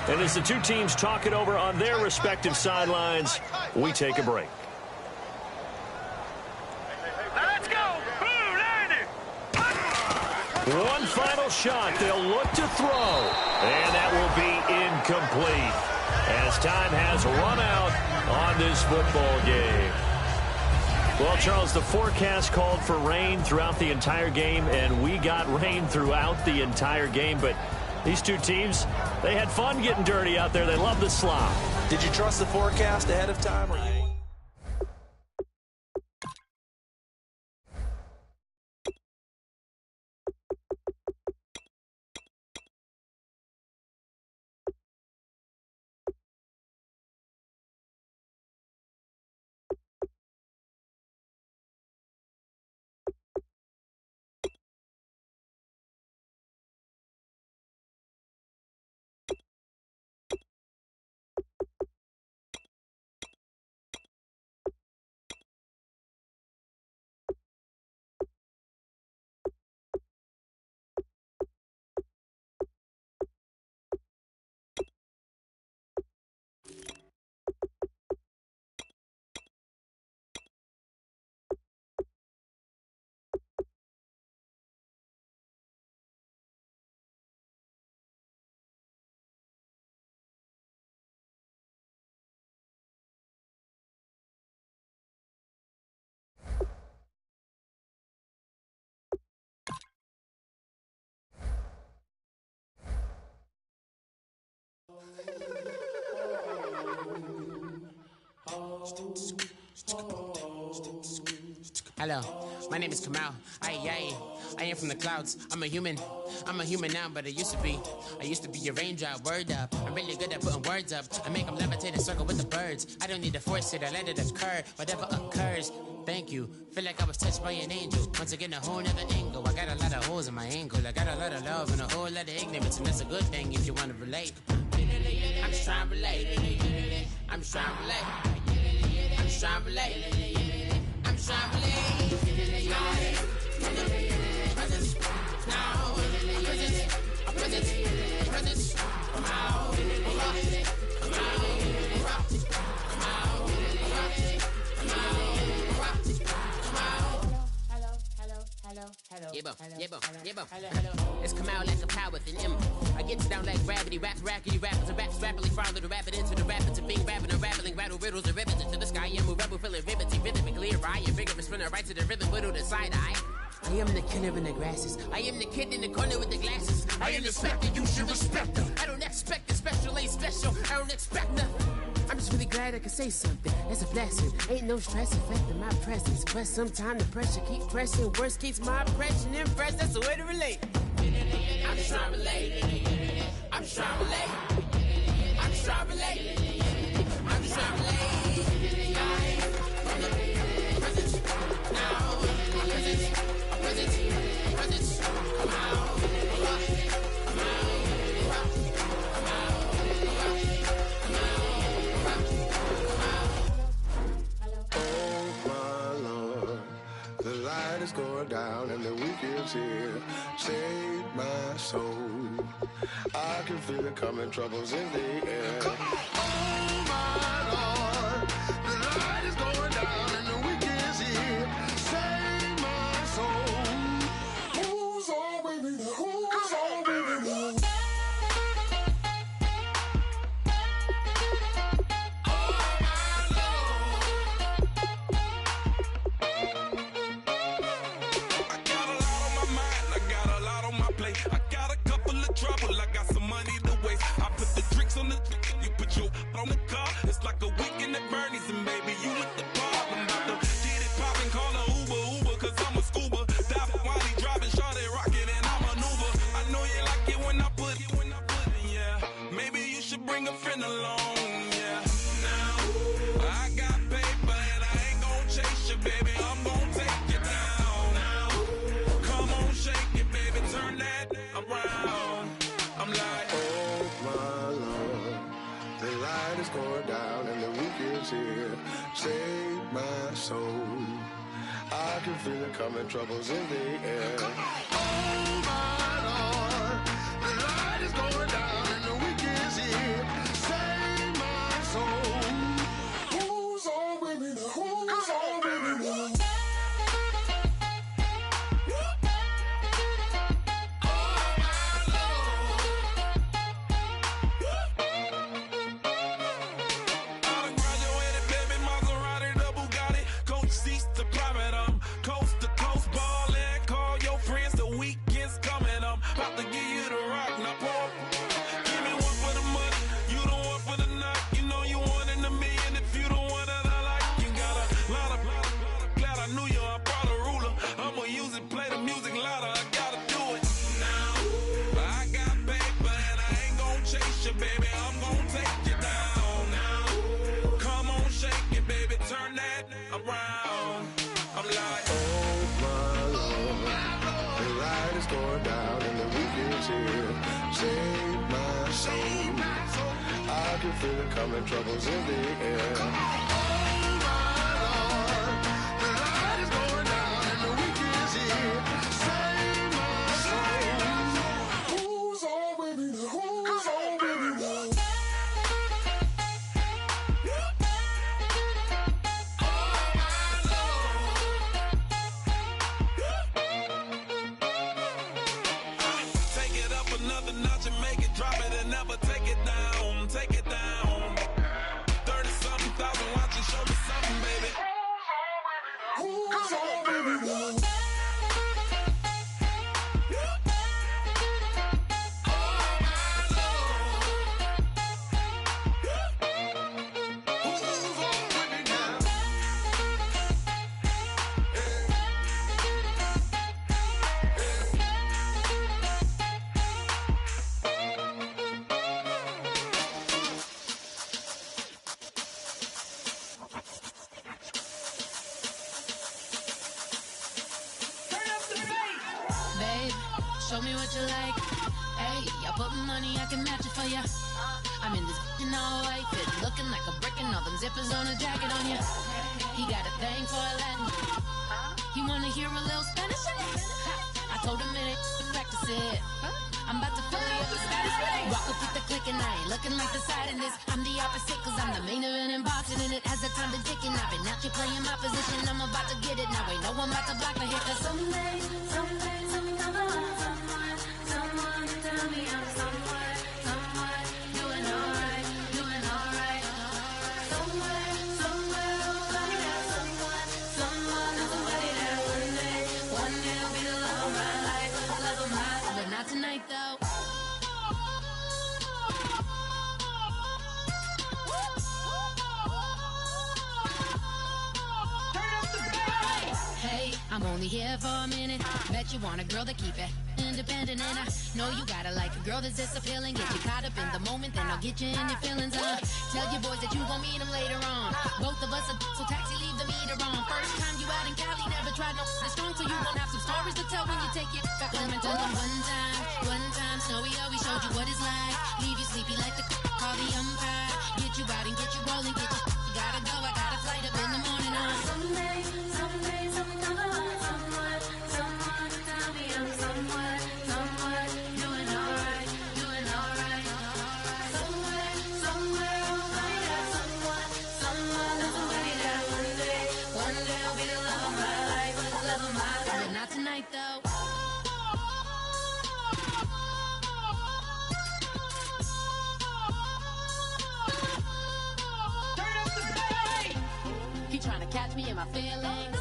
And as the two teams talk it over on their respective sidelines, we take a break. One final shot. They'll look to throw. And that will be incomplete as time has run out on this football game. Well, Charles, the forecast called for rain throughout the entire game, and we got rain throughout the entire game. But these two teams, they had fun getting dirty out there. They love the slop. Did you trust the forecast ahead of time? Hello, my name is Kamal. I am from the clouds. I'm a human now, but I used to be a raindrop. Word up, I'm really good at putting words up. I make them levitate and circle with the birds. I don't need to force it, I let it occur. Whatever occurs, thank you. Feel like I was touched by an angel. Once again, a whole nother angle. I got a lot of holes in my angle. I got a lot of love and a whole lot of ignorance, and that's a good thing if you want to relate. I'm just trying to relate. I'm just trying to relate. I'm just trying to relate. I'm just trying to relate. It's Kamal like a power within him. I get down like gravity, rappers and raps rapidly follow the rapid into the rapid to being rapping and rattling, rattle riddles and ribbons into the sky. I'm a rebel feeling rhythmically right and vigorous, spinning right to the rhythm, widow the side eye. I am the killer in the grasses. I am the kid in the corner with the glasses. I am the specter, you should respect them. I don't expect the special, ain't special. I don't expect nothing. I'm just really glad I can say something. That's a blessing. Ain't no stress affecting my presence. But sometimes the pressure keeps pressing. Worst keeps my impression impressed. That's the way to relate. I'm just trying to relate. I'm just trying to relate. I'm just trying to relate. I'm just trying to relate. From the presence, now, presence, come out. The light is going down and the weekend's here. Save my soul. I can feel it coming, troubles in the air. Oh my Lord, the light is going down and the play. I got a couple of trouble, I got some money to waste. I put the drinks on the, you put your on the car. It's like a weekend at Bernie's, and baby, you with the bar. I'm about to get it poppin', call a Uber, cause I'm a scuba. Dive while he driving, shawty rockin', and I maneuver. I know you like it when I put it, yeah. Maybe you should bring a friend along, yeah. Now, I got paper and I ain't gon' chase you, baby. I'm gon' take you down. Now, come on, shake it, baby. Turn that around. I'm like, oh my Lord, the light is going down and the weekend's here. Save my soul. I can feel it coming, troubles in the air. Oh my Lord, the light is going down and the weekend's here. Save my soul. Who's on with me now? Who's on with me now? Save my soul. I can feel it coming, troubles in the air. Oh my Lord, the light is going down and the weekend's here. Save my soul. Who's on with me now? Who's on with me now? Show me what you like. Hey, I put money, I can match it for ya. I'm in this all white fit, looking like a brick and all them zippers on a jacket on ya. He got a thing for a Latin. He wanna hear a little Spanish? I told him it ain't to practice it. I'm about to fill you up with Spanish. Walk up with the click and I ain't looking like the side in this. I'm the opposite cause I'm the main event in boxing and it has the time been ticking. I've been out here playing my position, I'm about to get it. Now ain't no one about to block my hit cause someday, someone tell me I'm someone doing alright, doing alright. Somewhere, I'll find out someone is somebody that one day will be the love of my life, love of my life. But not tonight though. Hey, I'm only here for a minute. Bet you want a girl to keep it independent, and I know you gotta like a girl that's this appealing. Get you caught up in the moment, then I'll get you in your feelings. Tell your boys that you gon' meet them later on. Both of us are so taxi, leave the meter on. First time you out in Cali, never tried no strong, so you gon' have some stories to tell when you take it back home and tell them one time, Snowy always showed you what it's like. Leave you sleepy like the call the umpire. Get you out and get you rolling, get you gotta go. I got a flight up in the morning on someday, someone tell me I'm someone doing alright, doing alright. Somewhere I'll find out someone is somebody that one day will be the love of my life, love of my life. But not tonight though. He tryna catch me in my feelings,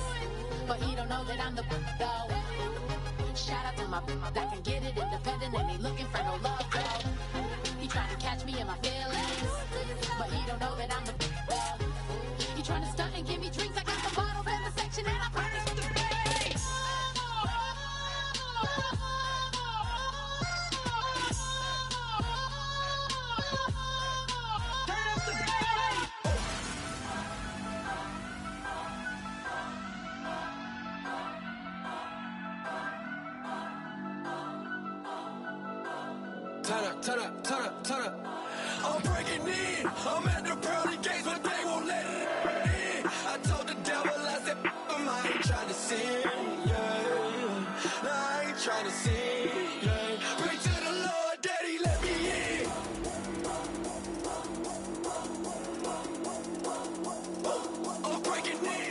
but he don't know that I'm the though. Shout out to my my that can get it independent and ain't looking for no love, girl. He trying to catch me in my feelings, but he don't know that I'm the bell. He trying to stunt and give me drinks. I got the bottles in the section and I promise with the bass. Turn up, turn up, turn up. I'm breaking in. I'm at the pearly gates, but they won't let it in. I told the devil, I said, I ain't trying to sin, yeah. No, I ain't trying to sin, yeah. Pray to the Lord, Daddy, let me in. I'm breaking in.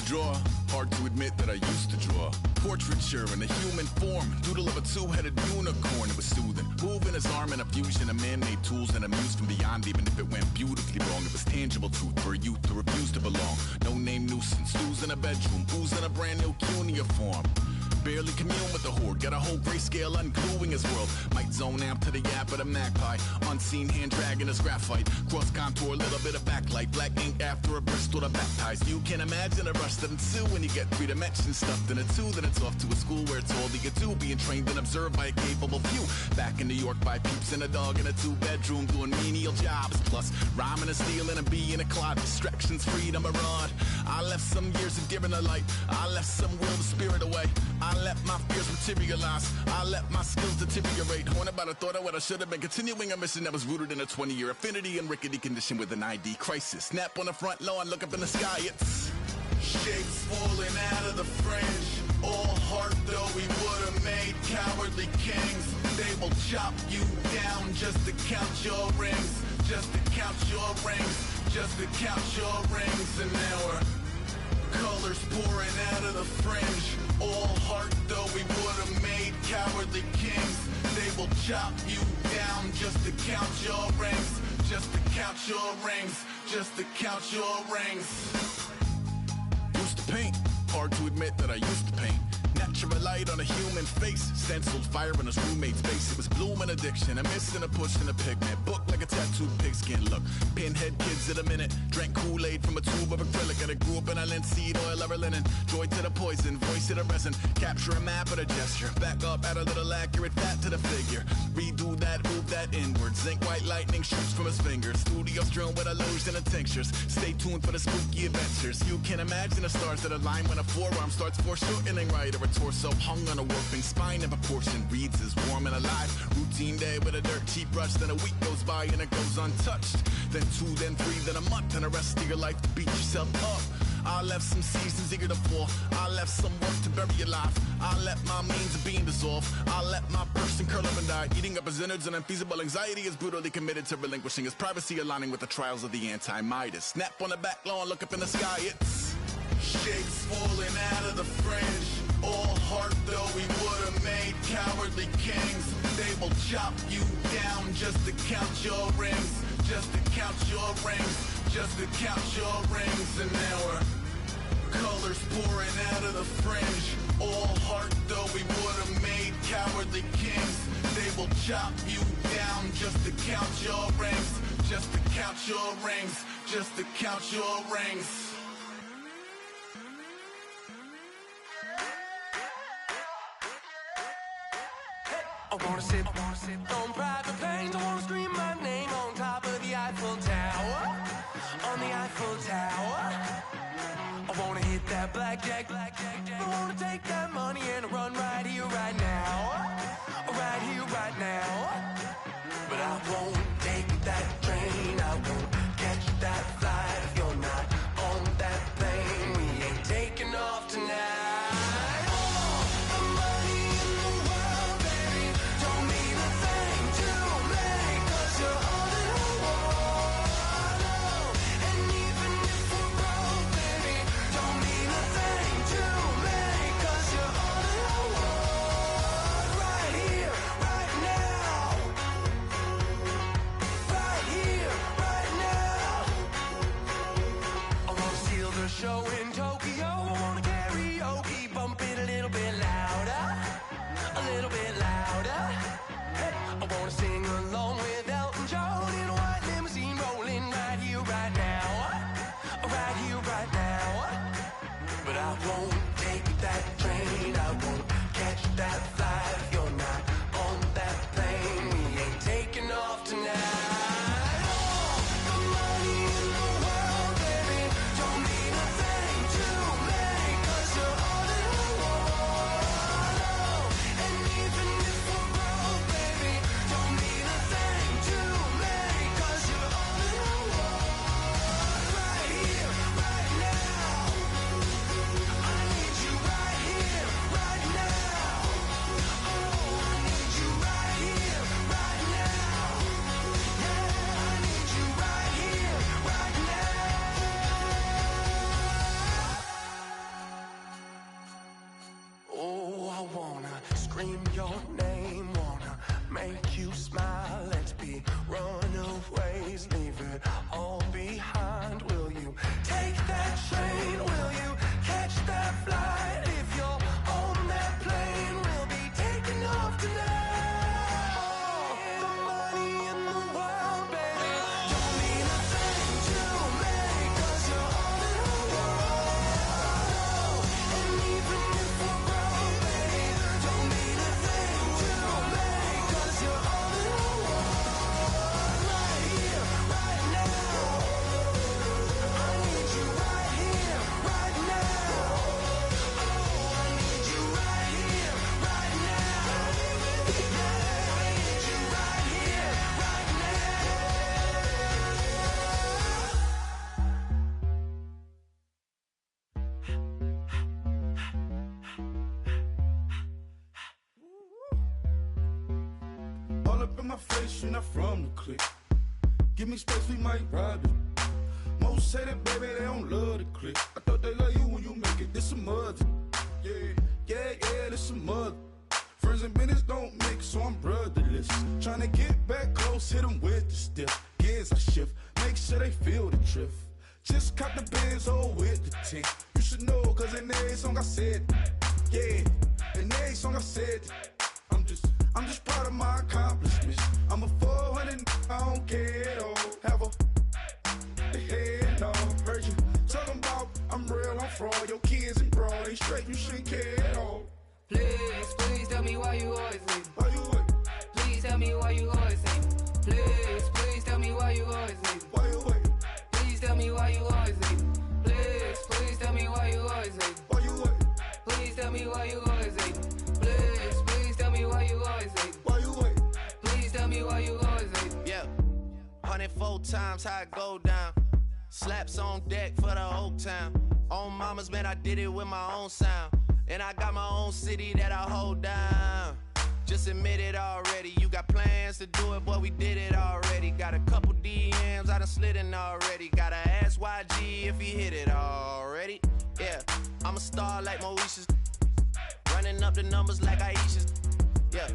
Draw, hard to admit that I used to draw. Portraiture in a human form, doodle of a two-headed unicorn. It was soothing, moving his arm in a fusion of man-made tools and a muse from beyond. Even if it went beautifully wrong, it was tangible truth for a youth who refused to belong. No name nuisance, who's in a bedroom, who's in a brand new cuneiform. barely commune with the horde. Got a whole grayscale ungluing his world. Might zone amp to the yap of the magpie. Unseen hand dragging his graphite. Cross contour, little bit of backlight. Black ink after a Bristol to baptize. You can imagine a rush that ensue when you get 3 dimensions stuffed in a 2. Then it's off to a school where it's all that you do. Being trained and observed by a capable few. Back in New York by peeps and a dog in a 2-bedroom doing menial jobs. Plus rhyming and stealing and being a clod. Distractions, freedom, a rod. I left some years of giving a light. I left some will to spirit away. I let my fears materialize. I let my skills deteriorate. Horn about a thought of what I should have been. Continuing a mission that was rooted in a 20-year affinity and rickety condition with an ID crisis. Snap on the front lawn, look up in the sky. It's shapes falling out of the fringe. All heart though we would have made cowardly kings. They will chop you down just to count your rings. Just to count your rings. Just to count your rings. And now we're colors pouring out of the fringe. All heart though we would have made cowardly kings. They will chop you down just to count your rings. Just to count your rings. Just to count your rings. Used to paint, hard to admit that I used to paint. Natural light on a human face, stenciled fire in his roommate's face. It was bloom and addiction, a miss and a push and a pigment. Book like a tattooed pigskin look. Pinhead kids at a minute, drank Kool-Aid from a tube of acrylic. And I grew up in a linseed oil or a linen. Joy to the poison, voice to the resin. Capture a map of a gesture. Back up, add a little accurate fat to the figure. Redo that, move that inward. Zinc white lightning shoots from his fingers. Studio strewn with illusion and tinctures. Stay tuned for the spooky adventures. You can imagine the stars that align when a forearm starts foreshortening right, or a torso hung on a warping spine in proportion. Reads as warm and alive. Routine day with a dirt cheap brush. Then a week goes by and it goes untouched. Then 2, then 3, then a month, and the rest of your life to beat yourself up. I left some seasons eager to fall. I left some work to bury alive. I let my means of being dissolve. I let my person curl up and die. Eating up his innards and unfeasible anxiety is brutally committed to relinquishing his privacy, aligning with the trials of the anti-Midas. Snap on the back lawn, look up in the sky. It's shapes falling out of the fringe. All heart though we would have made cowardly kings. They will chop you down just to count your rings. Just to count your rings. Just to count your rings. And now we're colors pouring out of the fringe. All heart though we would have made cowardly kings. They will chop you down just to count your rings. Just to count your rings. Just to count your rings. I wanna sit on private planes. I wanna scream my name on top of the Eiffel Tower. On the Eiffel Tower. I wanna hit that blackjack. I wanna take that money and run right here, right now. Right here, right now. But I won't take that train. I won't catch that flight. If you're not on that plane, we ain't taking off tonight. Show in Tokyo, I wanna karaoke, bump it a little bit louder, a little bit louder. Hey, I wanna sing along with Elton John in a white limousine rolling right here, right now, right here, right now. But I won't take that train, I won't catch that flight. If you're not on that plane, we ain't taking off tonight. Scream your name, wanna make you smile. Let's be runaways, leave it all behind. Will you take that train? Will you catch that flight? If you're on that plane, all up in my face, you're not from the clique. Give me space, we might ride it. Most say that, baby, they don't love the clique. I thought they love you when you make it, this some mother. Yeah, this some mother. Friends and business don't mix, so I'm brotherless. Tryna get back close, hit them with the stiff. Gears I shift, make sure they feel the drift. Just caught the Benz, oh, with the tint. You should know, cause in every song I said, yeah, in every song I said, I'm just proud of my accomplishments. I'm a 400, I don't care at all. Have a head off. Heard you talking about I'm real, I'm fraud. Your kids and broad ain't straight, you shouldn't care at all. Please tell me why you always leave. Why you what? Please tell me why you always leave. Please tell me why you always leave. Why you what? Please tell me why you always leave. Please tell me why you always leave. Why you what? Please tell me why you always leave. Please tell me why you always leave. Why you what? Please tell me why you always leave. Yeah, 104 times how it go down. Slaps on deck for the whole town. On mamas, man, I did it with my own sound. And I got my own city that I hold down. Just admit it already. You got plans to do it, boy, we did it already. Got a couple DMs, I done slid in already. Gotta ask YG if he hit it already. Yeah, I'm a star like Moesha's. Running up the numbers like Aisha's. Yeah,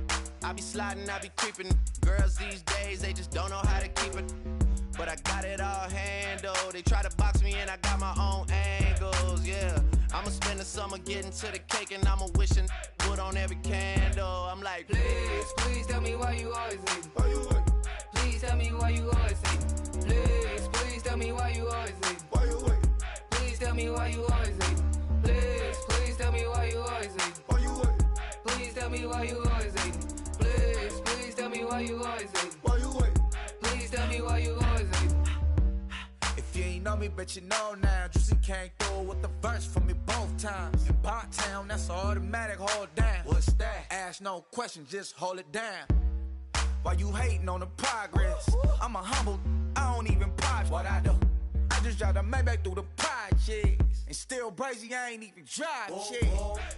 I be sliding, I be creeping. Girls these days, they just don't know how to keep it. But I got it all handled. They try to box me and I got my own angles, yeah. I'ma spend the summer getting to the cake and I'ma wishing put on every candle. I'm like, please tell me why you always leave. Why you what? Please tell me why you always leave. Please tell me why you always leave. Why you what? Please tell me why you always leave. Please tell me why you always leave. Why you what? Please tell me why you always leave. Please tell me why you always leave. Why you what? Please tell me why you always leave. If you ain't know me, bet you know now. Juicy came through with the verse for me both times. In Bot Town, that's automatic, hold down. What's that? Ask no question, just hold it down. Why you hating on the progress? I'm a humble, I don't even pop what I do. I just drive the Maybach through the projects. And still brazy, I ain't even drive shit.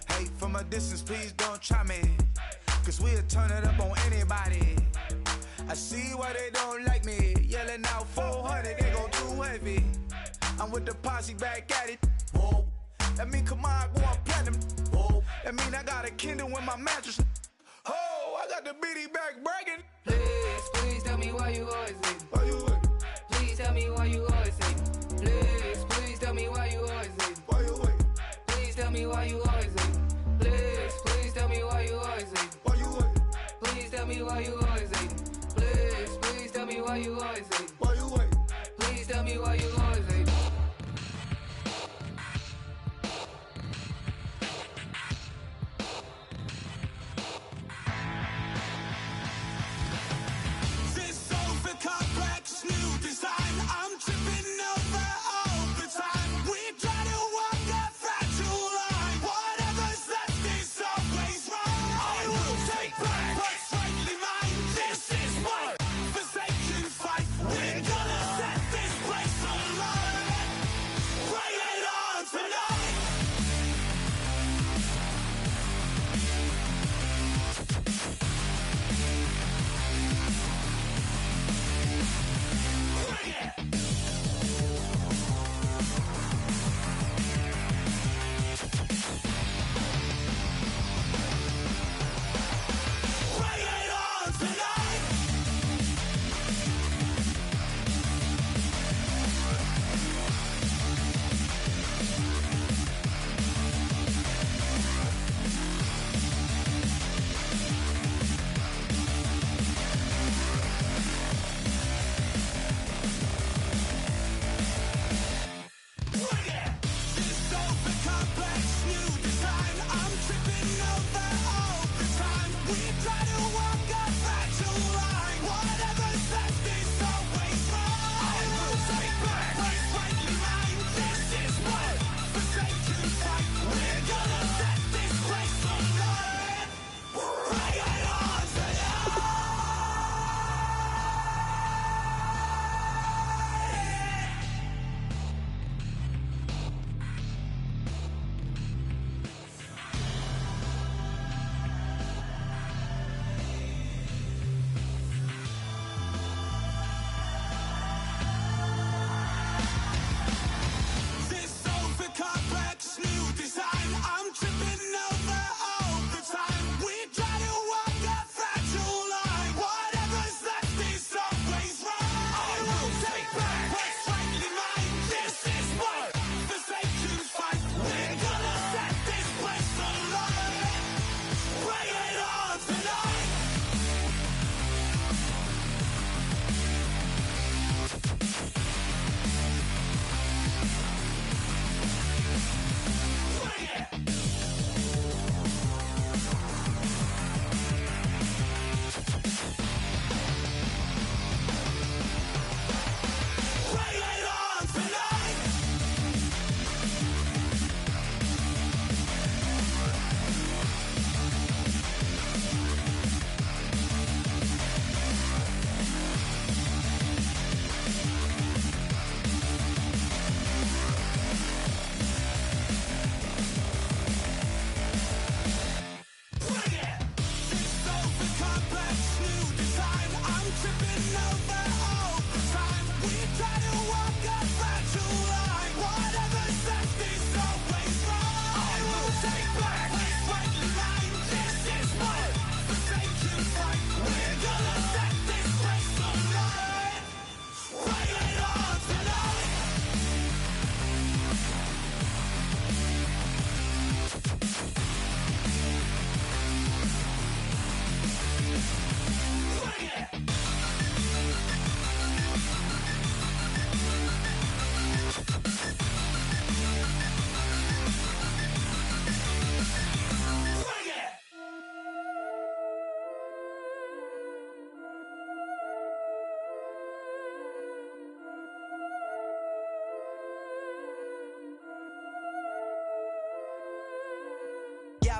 Hate from a distance, please don't try me. Cause we'll turn it up on anybody. I see why they don't like me. Yelling out 400, they go too heavy. I'm with the posse back at it. Whoa. That mean come on, go on platinum. Whoa. That mean I got a Kindle in my mattress. Oh, I got the BD back bragging. Please tell me why you always leave. Why you what? Please tell me why you always leave. Please tell me why you always leave. Why you what? Please tell me why you always leave. Please tell me why you always leave. Why you what? Please tell me why you always leave. Please tell me why you always leave. Why you what? Please tell me why you always leave. This over-complex new design, I'm tripping over overtime. We try to walk that fragile line. Whatever's left is always right. I will take back what's rightly mine. This is my forsaken fight. We're gonna set this place alight.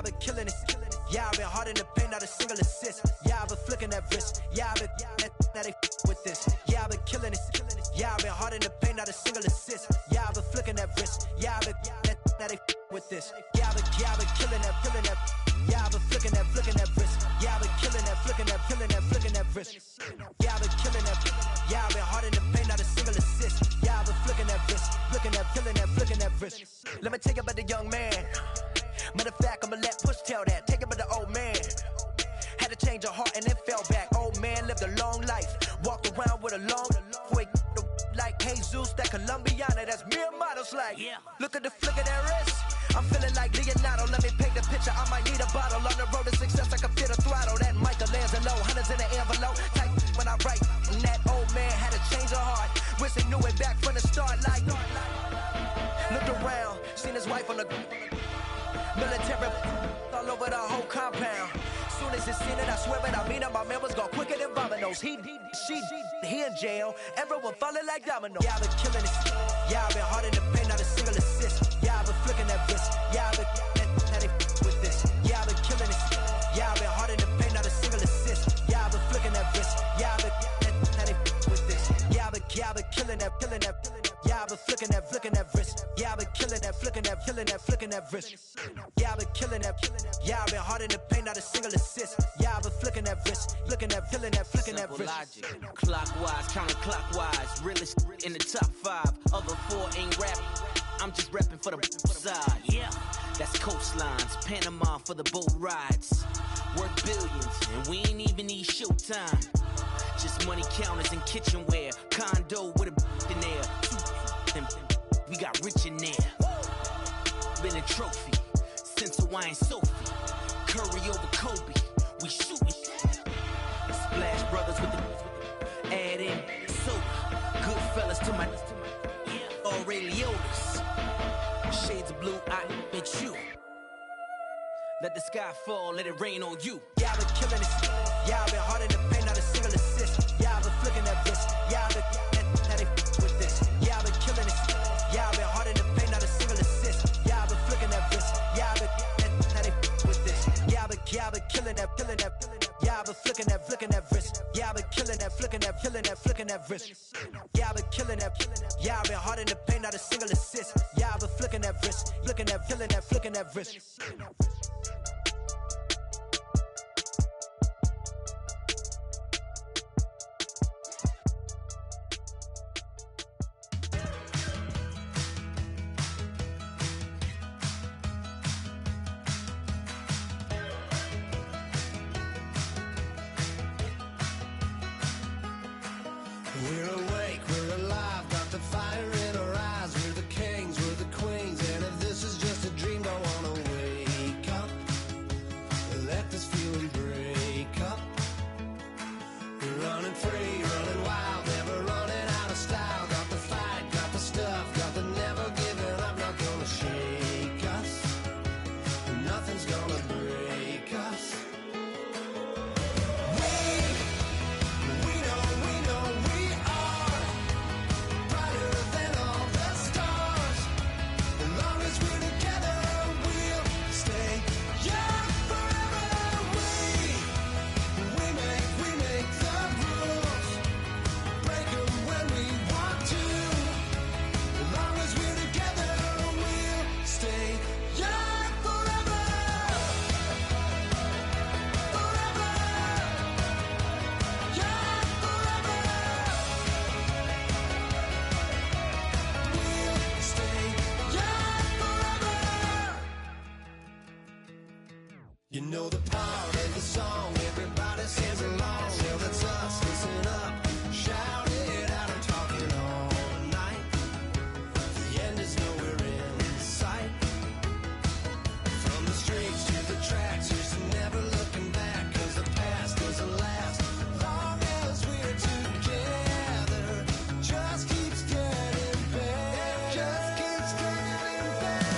I've been killing it. Yeah, I've been hard in the paint, not a single assist. Yeah, I've been flicking that wrist. Yeah, I've been now they with this. Yeah, I've been killing it. Yeah, I've been hard in the paint, not a single assist. Yeah, I've been flicking that wrist. Yeah, I've been now they with this. Yeah, I've been killing that. Yeah, I've been flicking that wrist. Yeah, I've been killing that, flicking that wrist. Yeah, I've been killing that. Yeah, I've been hard in the paint, not a single assist. Yeah, I've been flicking that wrist, flicking that wrist. Let me tell you about the young man. Matter of fact, I'ma let Push tell that. Take it about the old man. Had to change her heart and then fell back. Old man lived a long life. Walked around with a long way like Jesus, that Colombiana. That's mere models like. Yeah. Look at the flick of that wrist. I'm feeling like Leonardo. Let me paint the picture. I might need a bottle. On the road to success, I can fit a throttle. That Michelangelo, hundreds in the envelope. Type when I write. And that old man had to change her heart. Wish he knew it back from the start. Like, looked around, seen his wife on the military all over the whole compound. Soon as he seen it, I swear it, I mean it. My man was gone quicker than Domino's. He in jail. Everyone falling like dominoes. Yeah, I've been killing it. Yeah, I've been hard in the paint, not a single assist. Yeah, I've been flicking that wrist. Yeah, I've been now they with this. Yeah, I've been killing it. Yeah, I've been hard in the paint, not a single assist. Yeah, I've been flicking that wrist. Yeah, I've been now they with this. Yeah, I've been killing that. Yeah, I've been flicking that wrist. Yeah, I've been killing that, flicking that wrist. Yeah, I've been killing that. Yeah, I've been hard in the paint, not a single assist. Yeah, I've been flicking that wrist, flicking that wrist. Logic, clockwise, counterclockwise. Realest in the top 5. Other 4 ain't rapping. I'm just repping for the side. Yeah, that's coastlines, Panama for the boat rides. Worth billions, and we ain't even need showtime. Just money counters and kitchenware. Condo with a in there. We got rich in there. Been a trophy since Hawaiian Sophie. Curry over Kobe. We shooting. Splash Brothers with the add in soda. Goodfellas to my Aureliotas. Shades of blue, I admit you. Let the sky fall, let it rain on you. Yeah, I've been killing it. Yeah, I've been hard in the paint, not a single assist. Yeah, I've been flicking that wrist. Yeah, I've been now they with this. Yeah, I've been killing it. Yeah, I've been hard in the paint, not a single assist. Yeah, I've been flicking that wrist. Yeah, I've been now they with this. Yeah, I've been killing that. Yeah, I've been flicking that wrist. Yeah, I've been killing that, flicking that wrist. Yeah, I've been killing that. Yeah, I've been hard in the paint, not a single assist. Yeah, I've been flicking that wrist, flicking that wrist. We're awake, we're alive, got the fire in our eyes. We're the kings, we're the queens, and if this is just a dream, don't wanna wake up. Let this feeling break up. We're running free, running wild, never running out of style. Got the fight, got the stuff, got the never giving up. Not gonna shake us, nothing's gonna break us. You know the part of the song, everybody sings along. Well, that's us, listen up, shout it out, I'm talking all night. The end is nowhere in sight. From the streets to the tracks, just never looking back, cause the past doesn't last. Long as we're together, just keeps getting better. Just keeps getting better.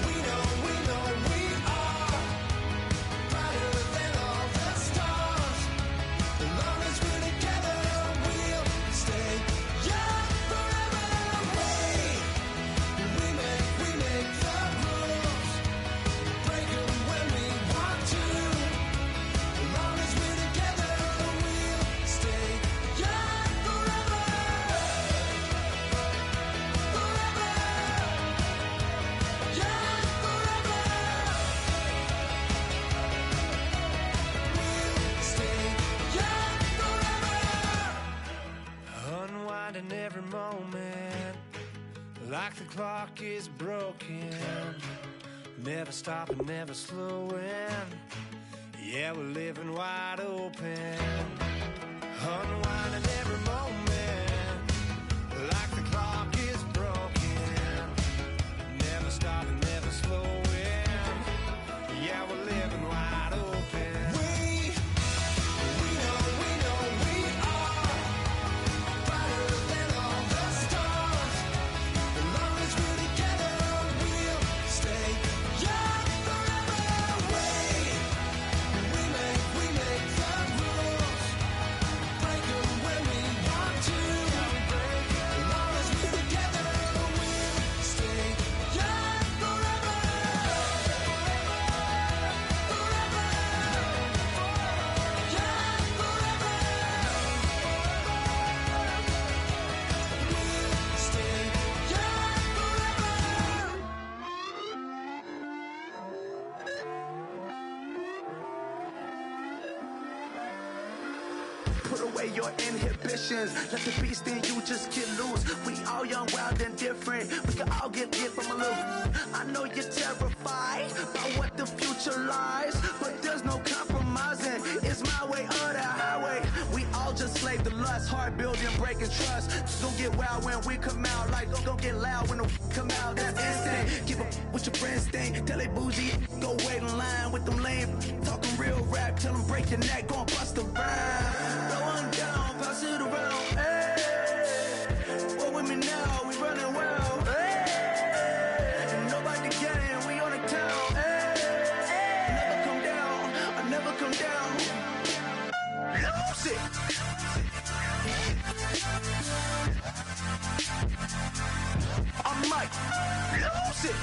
We know we are the clock is broken, never stopping, never slowing. Yeah, we're living wide open, unwinding every moment, like the clock is broken, never stopping, never slowing. Yeah, we're living wide open. We know we are brighter than all the stars. As long as we're together, we'll stay young forever. We make the rules, break them when we want to. As long as we're together, we'll stay young forever. Put away your inhibitions, let the beast in you just get loose. We all young, wild, and different. We can all get from a little. I know you're terrified by what the future lies, but there's no compromising. It's my way or the highway. We all just slave to lust, heart building, breaking trust. Don't get wild when we come out, like don't get loud when the come out. That's instant. Give up what your friends think. Tell they bougie, go wait in line with them lame. Talking real rap, tell them break your neck, go and bust a rhyme. Going down, pass it around, hey. What with me now, we running wild, hey. And nobody getting, we on the town, hey. Never come down, I never come down. Lose it. I might lose it.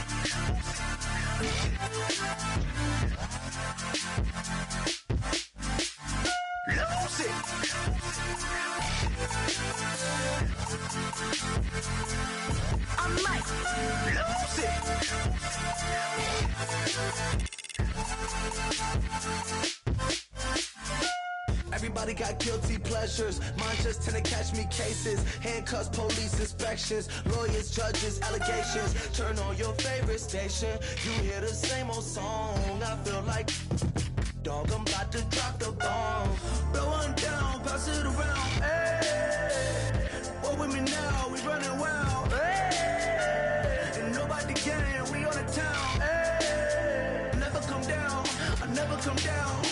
Lose it. I might lose it. Everybody got guilty pleasures. Mine just tend to catch me cases. Handcuffs, police inspections, lawyers, judges, allegations. Turn on your favorite station. You hear the same old song. I feel like dog, I'm about to drop the bomb. Blow one down, pass it around. Hey, what with me now? We running wild. Hey, and nobody getting, we on the town. Hey, never come down, I never come down.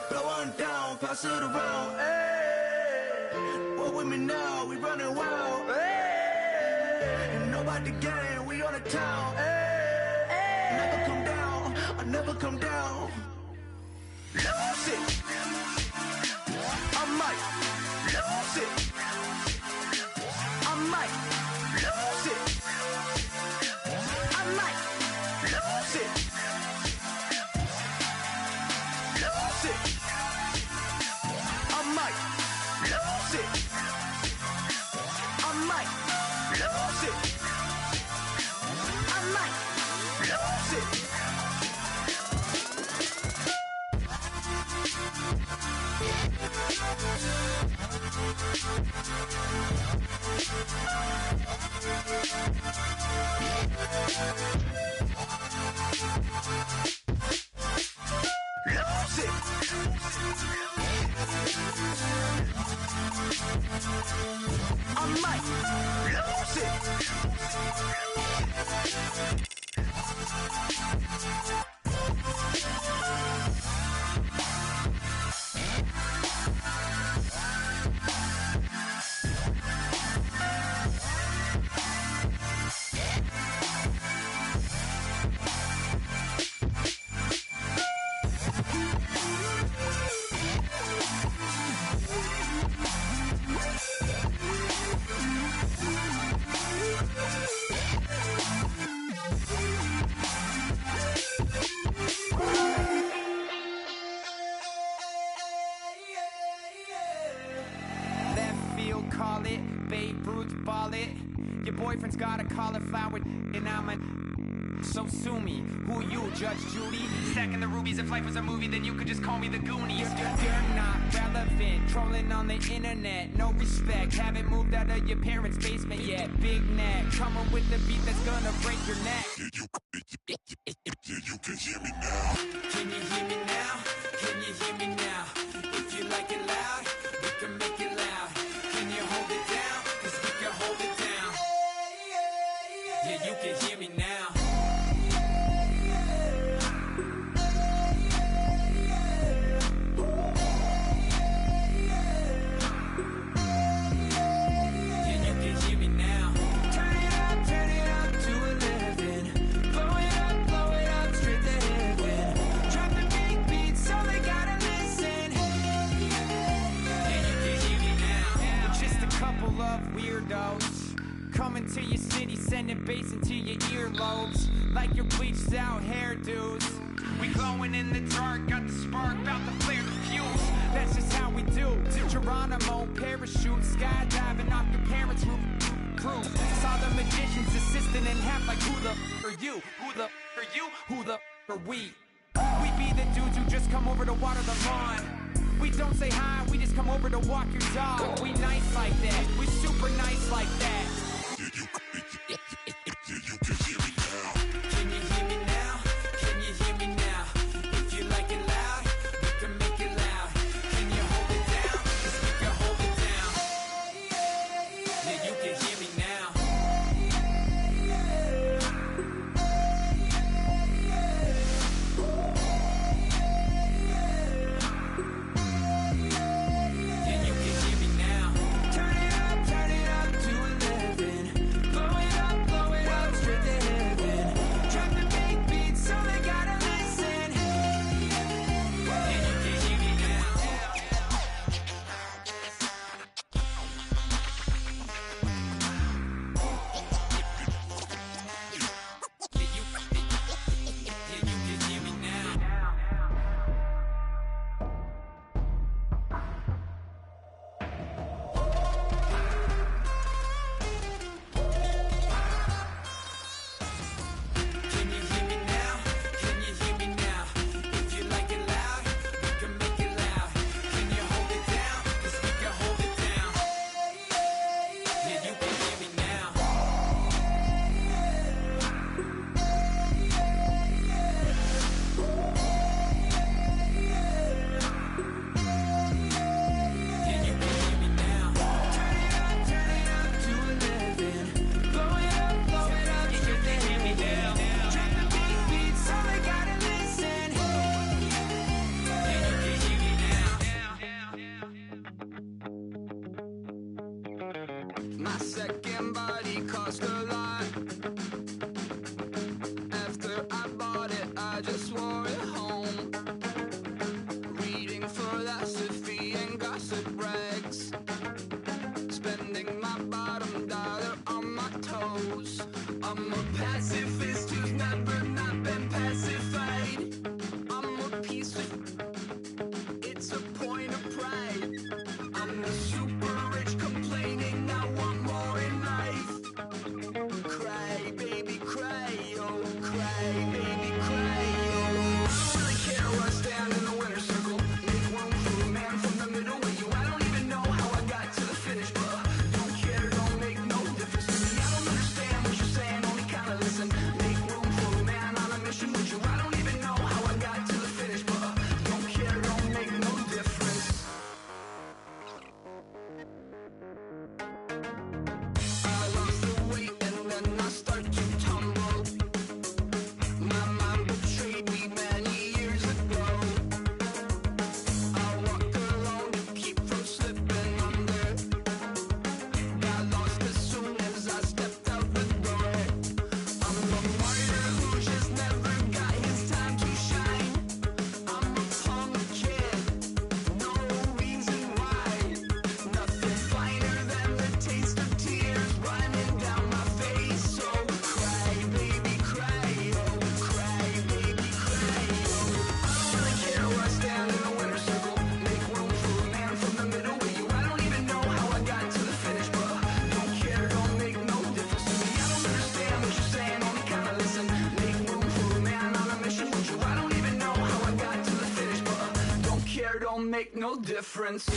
Blow one down, pass it around. Hey, what with me now? We running wild. Hey, and nobody getting, we on the town. Hey, never come down, I never come down. Lose it. I might lose it. I might lose it. I might lose it. Lose it. I might lose it. I might lose it. I might lose it. Lose it. I might lose it. Call it, Babe Ruth ball it. Your boyfriend's got a cauliflower and I'm a So sue me, who you, Judge Judy? Stacking the rubies, if life was a movie, then you could just call me the Goonies. You're not relevant, trolling on the internet, no respect. Haven't moved out of your parents' basement yet. Big neck, coming with the beat that's gonna break your neck. You can hear me now. Can you hear me now? Can you hear me now? If you like it loud, we can make it loud. Can you hold it down? 'Cause we can hold it down. Yeah, you can hear me now. Coming to your city, sending bass into your earlobes, like your bleached out hairdos. We glowing in the dark, got the spark, about to flare the fuse. That's just how we do. Geronimo, parachute, skydiving off your parents' roof. Crew saw the magician's assistant in half, like who the are you? Who the are you? Who the are we? We be the dudes who just come over to water the lawn. We don't say hi, we just come over to walk your dog. We nice like that, we super nice like that. You can hear me now. Can you hear me now? Can you hear me now? If you like it loud, we can make it loud. Can you hold it down? 'Cause we can hold it down. Yeah, you can hear me now. Yeah, you can hear me now. Turn it up to 11. don't make no difference.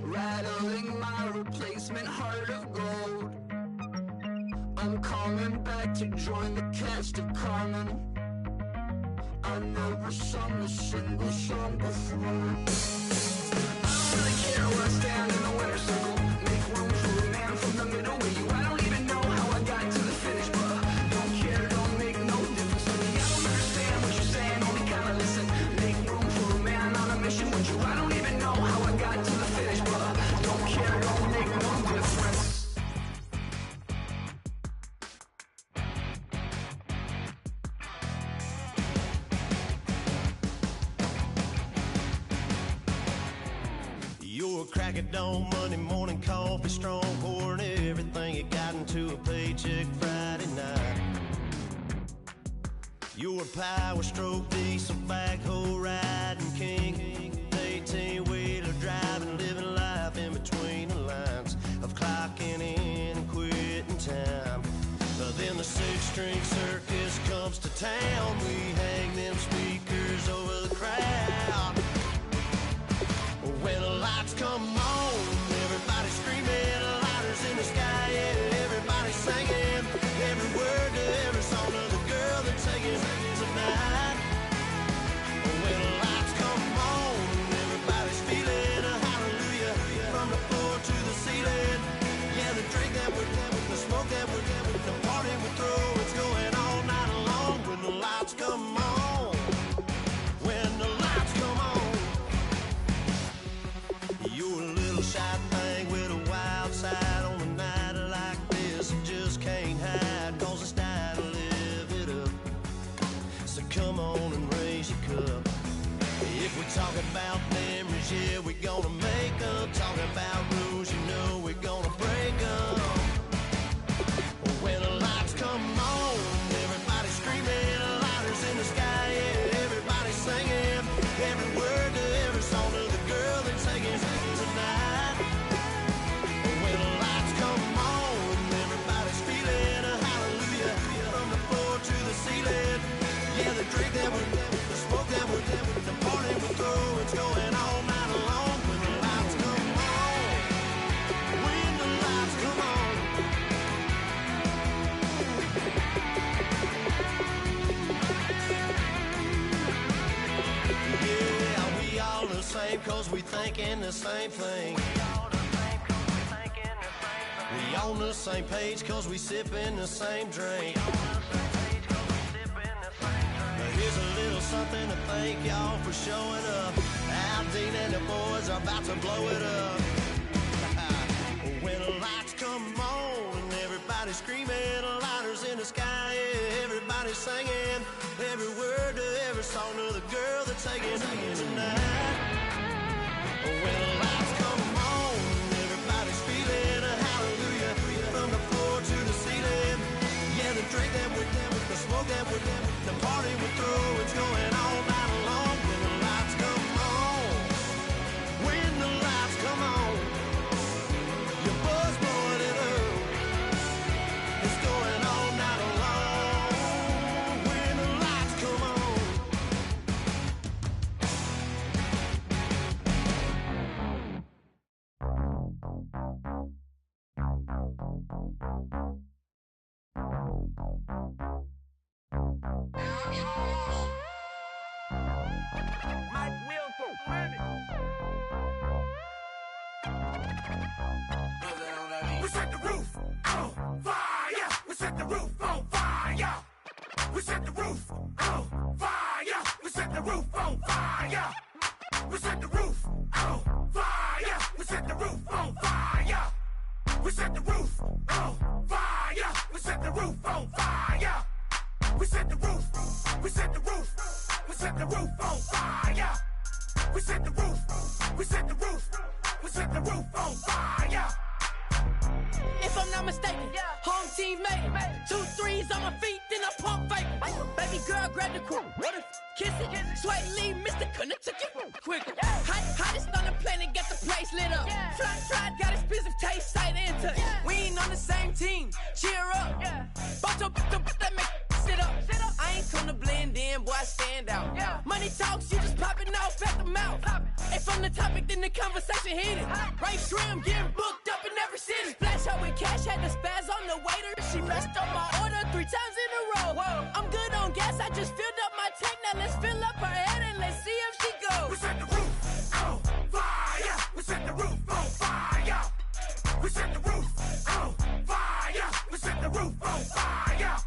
Rattling my replacement heart of gold. I'm coming back to join the cast of Carmen. I never sung a single song before. I don't really care where I stand in the winner's circle. Make room for a man from the middle with you. I don't even know how I got to the finish, but don't care, don't make no difference to me. I don't understand what you're saying, only kinda listen. Make room for a man on a mission with you. I don't even know how I got to the finish, but don't care, don't make no difference. You're a crack at dawn, Monday morning coffee, strong, pouring everything you got into a paycheck Friday night. You're a power stroke, diesel backhoe riding king, 18-wheeler driving, living life in between the lines of clocking in and quitting time. Then the six-string circus comes to town. We hang them speakers over the crowd. When the lights come on, everybody screaming, lighters in the sky, yeah, everybody singing, every word to every song of the girl they're taking tonight. When the lights come on, everybody's feeling a hallelujah from the floor to the ceiling. Yeah, the drink that we're having, the smoke that we're having, the party we throw, it's going all night long. When the lights come on, when the lights come on. You're a little shy thing with a wild side on a night like this. You just can't hide, cause it's time to live it up. So come on and raise your cup. If we're talking about memories, yeah, we're gonna make them. Talking about rules, you know we're gonna break them. When the lights come on, everybody screaming, lighters in the sky, yeah, everybody singing, every word to every song of the girl they're taking tonight. When the lights come on, everybody's feeling a hallelujah from the floor to the ceiling. Yeah, the drink that we're having, the smoke that we're having, the party we throw, it's going all night long. When the lights come on, when the lights come on. Yeah, we all the same cause we thinking the same thing. We on the same page cause we sipping the same drink. Now here's a little something to thank y'all for showing up. Al Dean and the boys are about to blow it up. When the lights come on and everybody's screaming, lighters in the sky, yeah, everybody's singing, every word to every song of the girl they're taking tonight. When the lights come on, everybody's feeling a hallelujah from the floor to the ceiling. Yeah, the drink that we're having, the smoke that we're having, the party we throw, it's going all night long. When the lights come on, when the lights come on, your buzz blowing it up, it's going all night long. When the lights come on. We set the roof on fire. We set the roof on fire. We set the roof on fire. We set the roof on fire. We set the roof on fire. We set the roof on fire. We set the roof on fire. We set the roof on fire. We set the roof. We set the roof. We set the roof on fire. We set the roof. We set the roof. We set the roof on fire. If I'm not mistaken, home team made it. 2 3s on my feet, then I pump fake. Baby girl, grab the crew. Kiss it. Sweat lead, Mr. Couldn't took it quicker. Hottest on the planet, got the place lit up. Fly, got expensive taste, sight into it. We ain't on the same team. Cheer up. Bunch of that make sit up. I ain't come to blend in, boy, I stand out. Money talks, you just popping off at the mouth. If I'm the topic, then the conversation heated. Right shrimp, getting booked up in every city. Splash out with cash, had the spaz on the waiter. She messed up my order 3 times in a row. I'm good on gas, I just filled up my tank. Now let's fill up her head and let's see if she goes. We set the roof on fire. We set the roof on fire. We set the roof on fire. We set the roof on fire.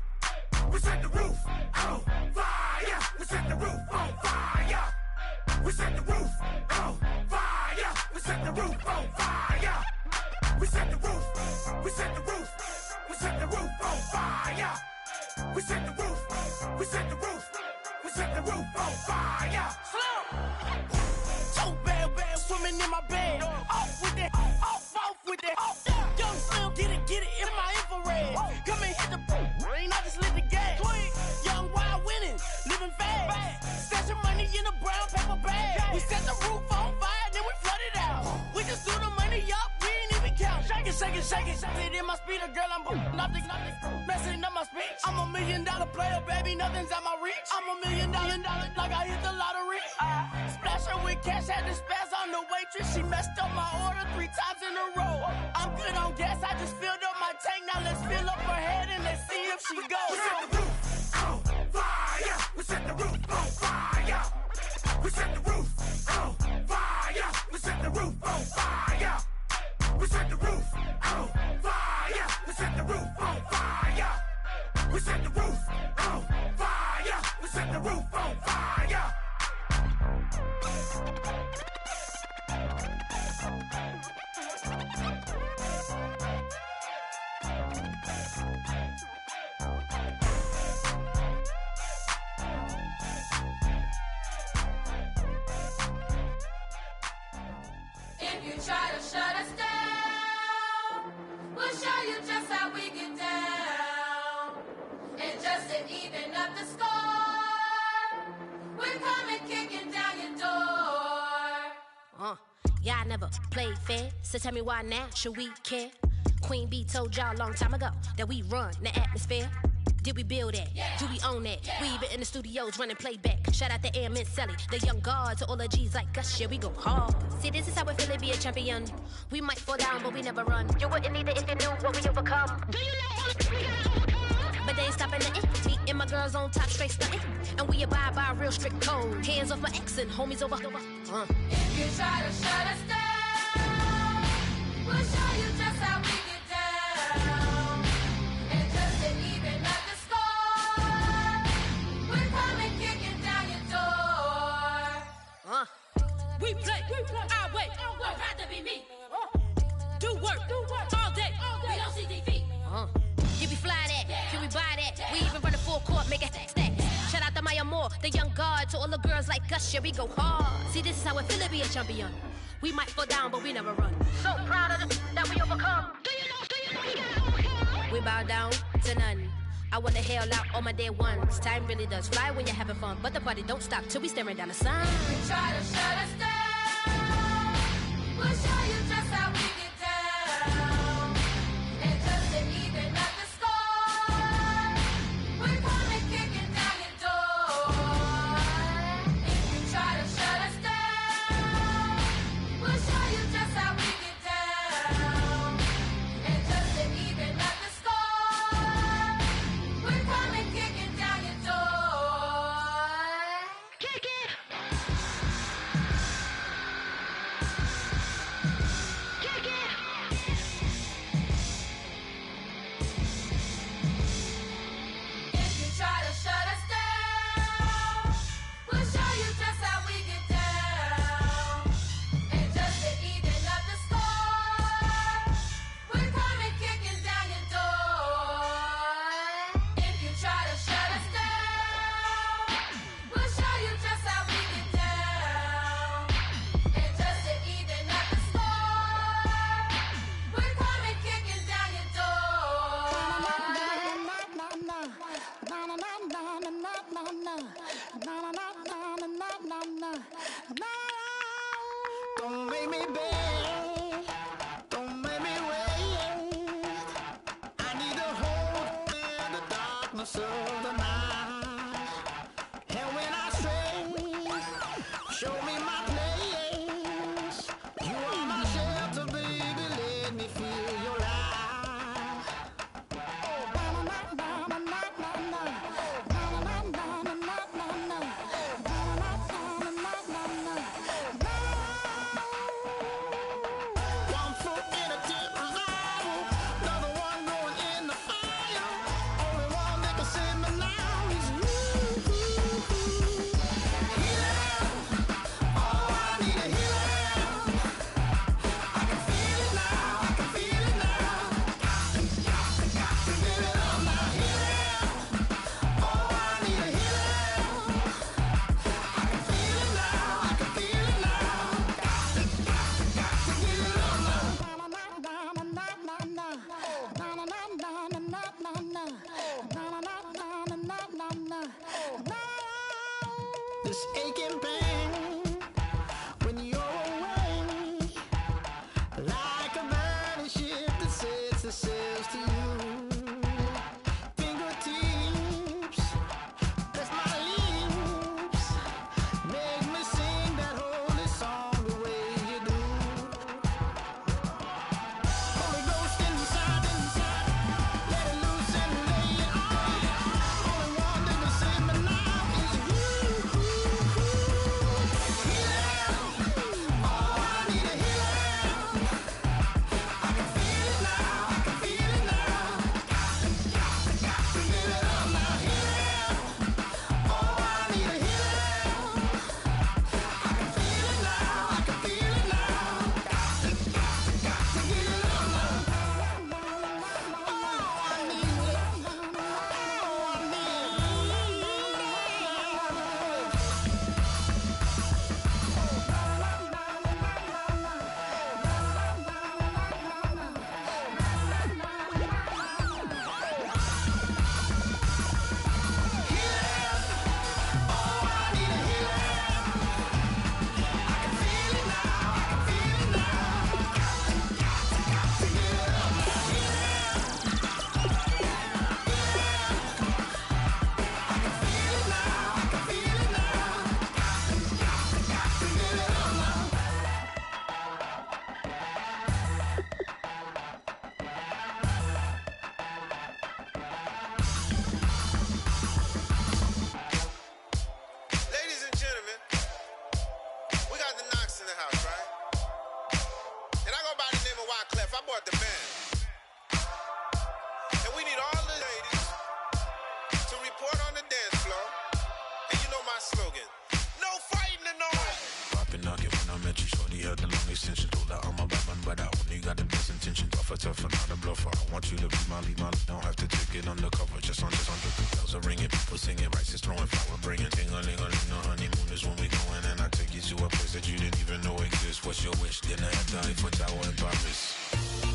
We set the roof on fire. We set the roof on fire. We set the roof on fire. We set the roof on fire. We set the roof. We set the roof. We set the roof on fire. We set the roof. We set the roof. We set the roof on fire. So bad, swimming in my bed. Off with that, off with that. Young Slim, get it in my infrared. Come and hit the rain, I just lit the gas. Young wild winning, living fast. Stash your money in a brown paper bag. We set the roof on fire, then we flood it out. We just threw the money up, we ain't even count. Shake it, shake it, shake it. It in my speeder, girl, I'm nothing, messing up my speech. I'm $1 million player, baby, nothing's at my reach. I'm $1 million, like I hit the lottery. Splash her with cash, had the spaz on the waitress. She messed up my order 3 times in a row. I'm good on gas, I just filled up my tank. Now let's fill up her head and let's see if she goes. We set the roof on fire. We set the roof on fire. We set the roof on fire. We set the roof on fire. We set the roof on fire. We set the roof on fire. We set the roof on fire. We set the roof on fire. If you try to shut us down, we'll show you just how we get down. And just to even up the score, we're coming kicking down your door. Y'all never played fair, so tell me why now should we care? Queen B told y'all a long time ago that we run the atmosphere. Did we build that? Yeah. Do we own that? Yeah. We even in the studios running playback. Shout out to Air Mint Sally, the young guard, to all the G's like us. Yeah, we go hard. See, this is how we feel to be a champion. We might fall down, but we never run. You wouldn't need it if you knew what we overcome. Do you know what we gotta overcome? But they ain't stopping nothing. Me and my girls on top, straight stunting. And we abide by a real strict code. Hands off my ex and homies over. If you try to shut us down, we'll show you just how we get down. And just to even up the score, we're coming kicking down your door. We play our way. I'd rather be me. Do work all day. We don't see defeat. Can we fly that? Can we buy that? We even run a full court, make a stack. Shout out to Maya Moore, the young guard, to all the girls like us. Yeah, we go hard. See, this is how it feel to be a champion. We might fall down, but we never run. So proud of that we overcome. Do you know we gotta overcome? We bow down to none. I wanna hail out all my day ones. Time really does fly when you're having fun, but the party don't stop till we staring down the sun. We try to shut us down, we'll show you just how we get down. And just to even up the score, we're coming kicking down your door. If you try to shut us down, we'll show you just how we get down. And just to even up the score, we're coming kicking down your door. Kick it! the house, right? And I go by the name of Wyclef. I bought the band. And we need all the ladies to report on the dance floor. And you know my slogan. No fighting tonight. Poppin' nugget when I met you, shorty had the long extension. Told her I'm a bad man, but I only got the best intention. Tougher, not a bluffer. I want you to be my lead, don't have to take it undercover. Just on the bells are ringing, people singing, rice is throwing, flower bringing. Ting-a-ling-a-ling, the honeymoon is when we going, and I take you to a place that you didn't even know exists. What's your wish? Dinner at the Eiffel Tower in Paris.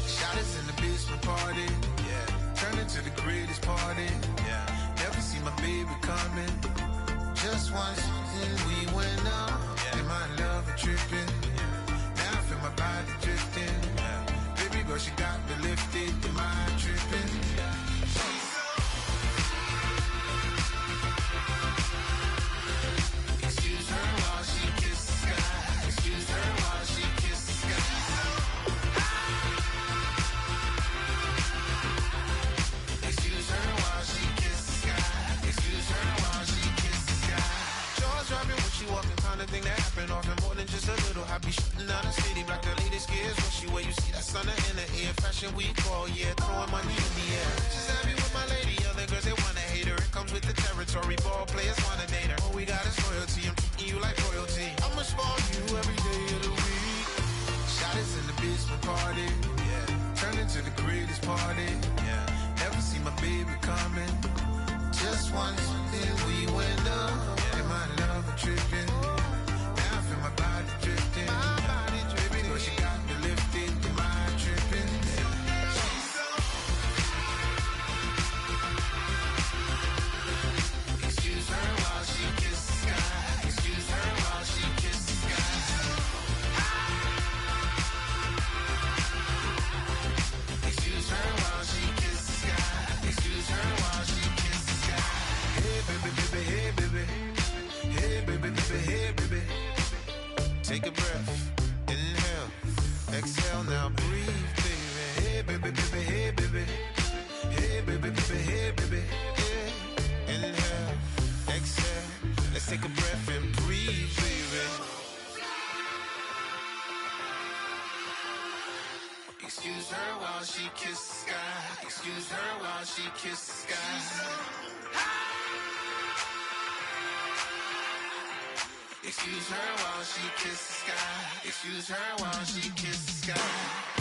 Shot us in the basement party, yeah. Turn into the greatest party, yeah. Never see my baby coming. Just once, and we went up, yeah. And my love a tripping, yeah. Now I feel my body drifting, yeah. Baby girl, she got me lifted, the mind tripping, yeah. Excuse her while she kisses the sky. Excuse her while she kisses the sky. Excuse her while she kisses the sky. Excuse her while she kisses the sky. Jaws dropping when she walking, kind of thing that happen often. More than just a little. I be shutting down the city, black the latest gears. When she where you see that sun in the air. Fashion week all year, throwing money in the air. She's happy with my lady, other girls they wanna hate her. It comes with the territory, ball players wanna date her. All we got is loyalty, I'm treating you like royalty. I'ma spoil you every day of the week. Shot us in the basement party, yeah. Turn into the greatest party, yeah. Never see my baby coming. Just once, then we went up, yeah. And my love a tripping. Now I feel my body drifting. My body drifting. Baby girl, she got me lifted, the mind tripping. Excuse her while she kisses the sky. Excuse her while she kisses the sky. Excuse her while she kisses the sky. Excuse her while she kisses the sky. Hey baby, baby, hey baby. Hey baby, baby, hey baby. Take a breath, inhale, exhale, now breathe, baby. Hey baby, baby, hey baby. Hey baby, baby, hey baby. Yeah. Inhale, exhale, let's take a breath and breathe, baby. Excuse her while she kisses the sky. Excuse her while she kisses the sky. Excuse her while she kisses the sky. Excuse her while she kisses the sky.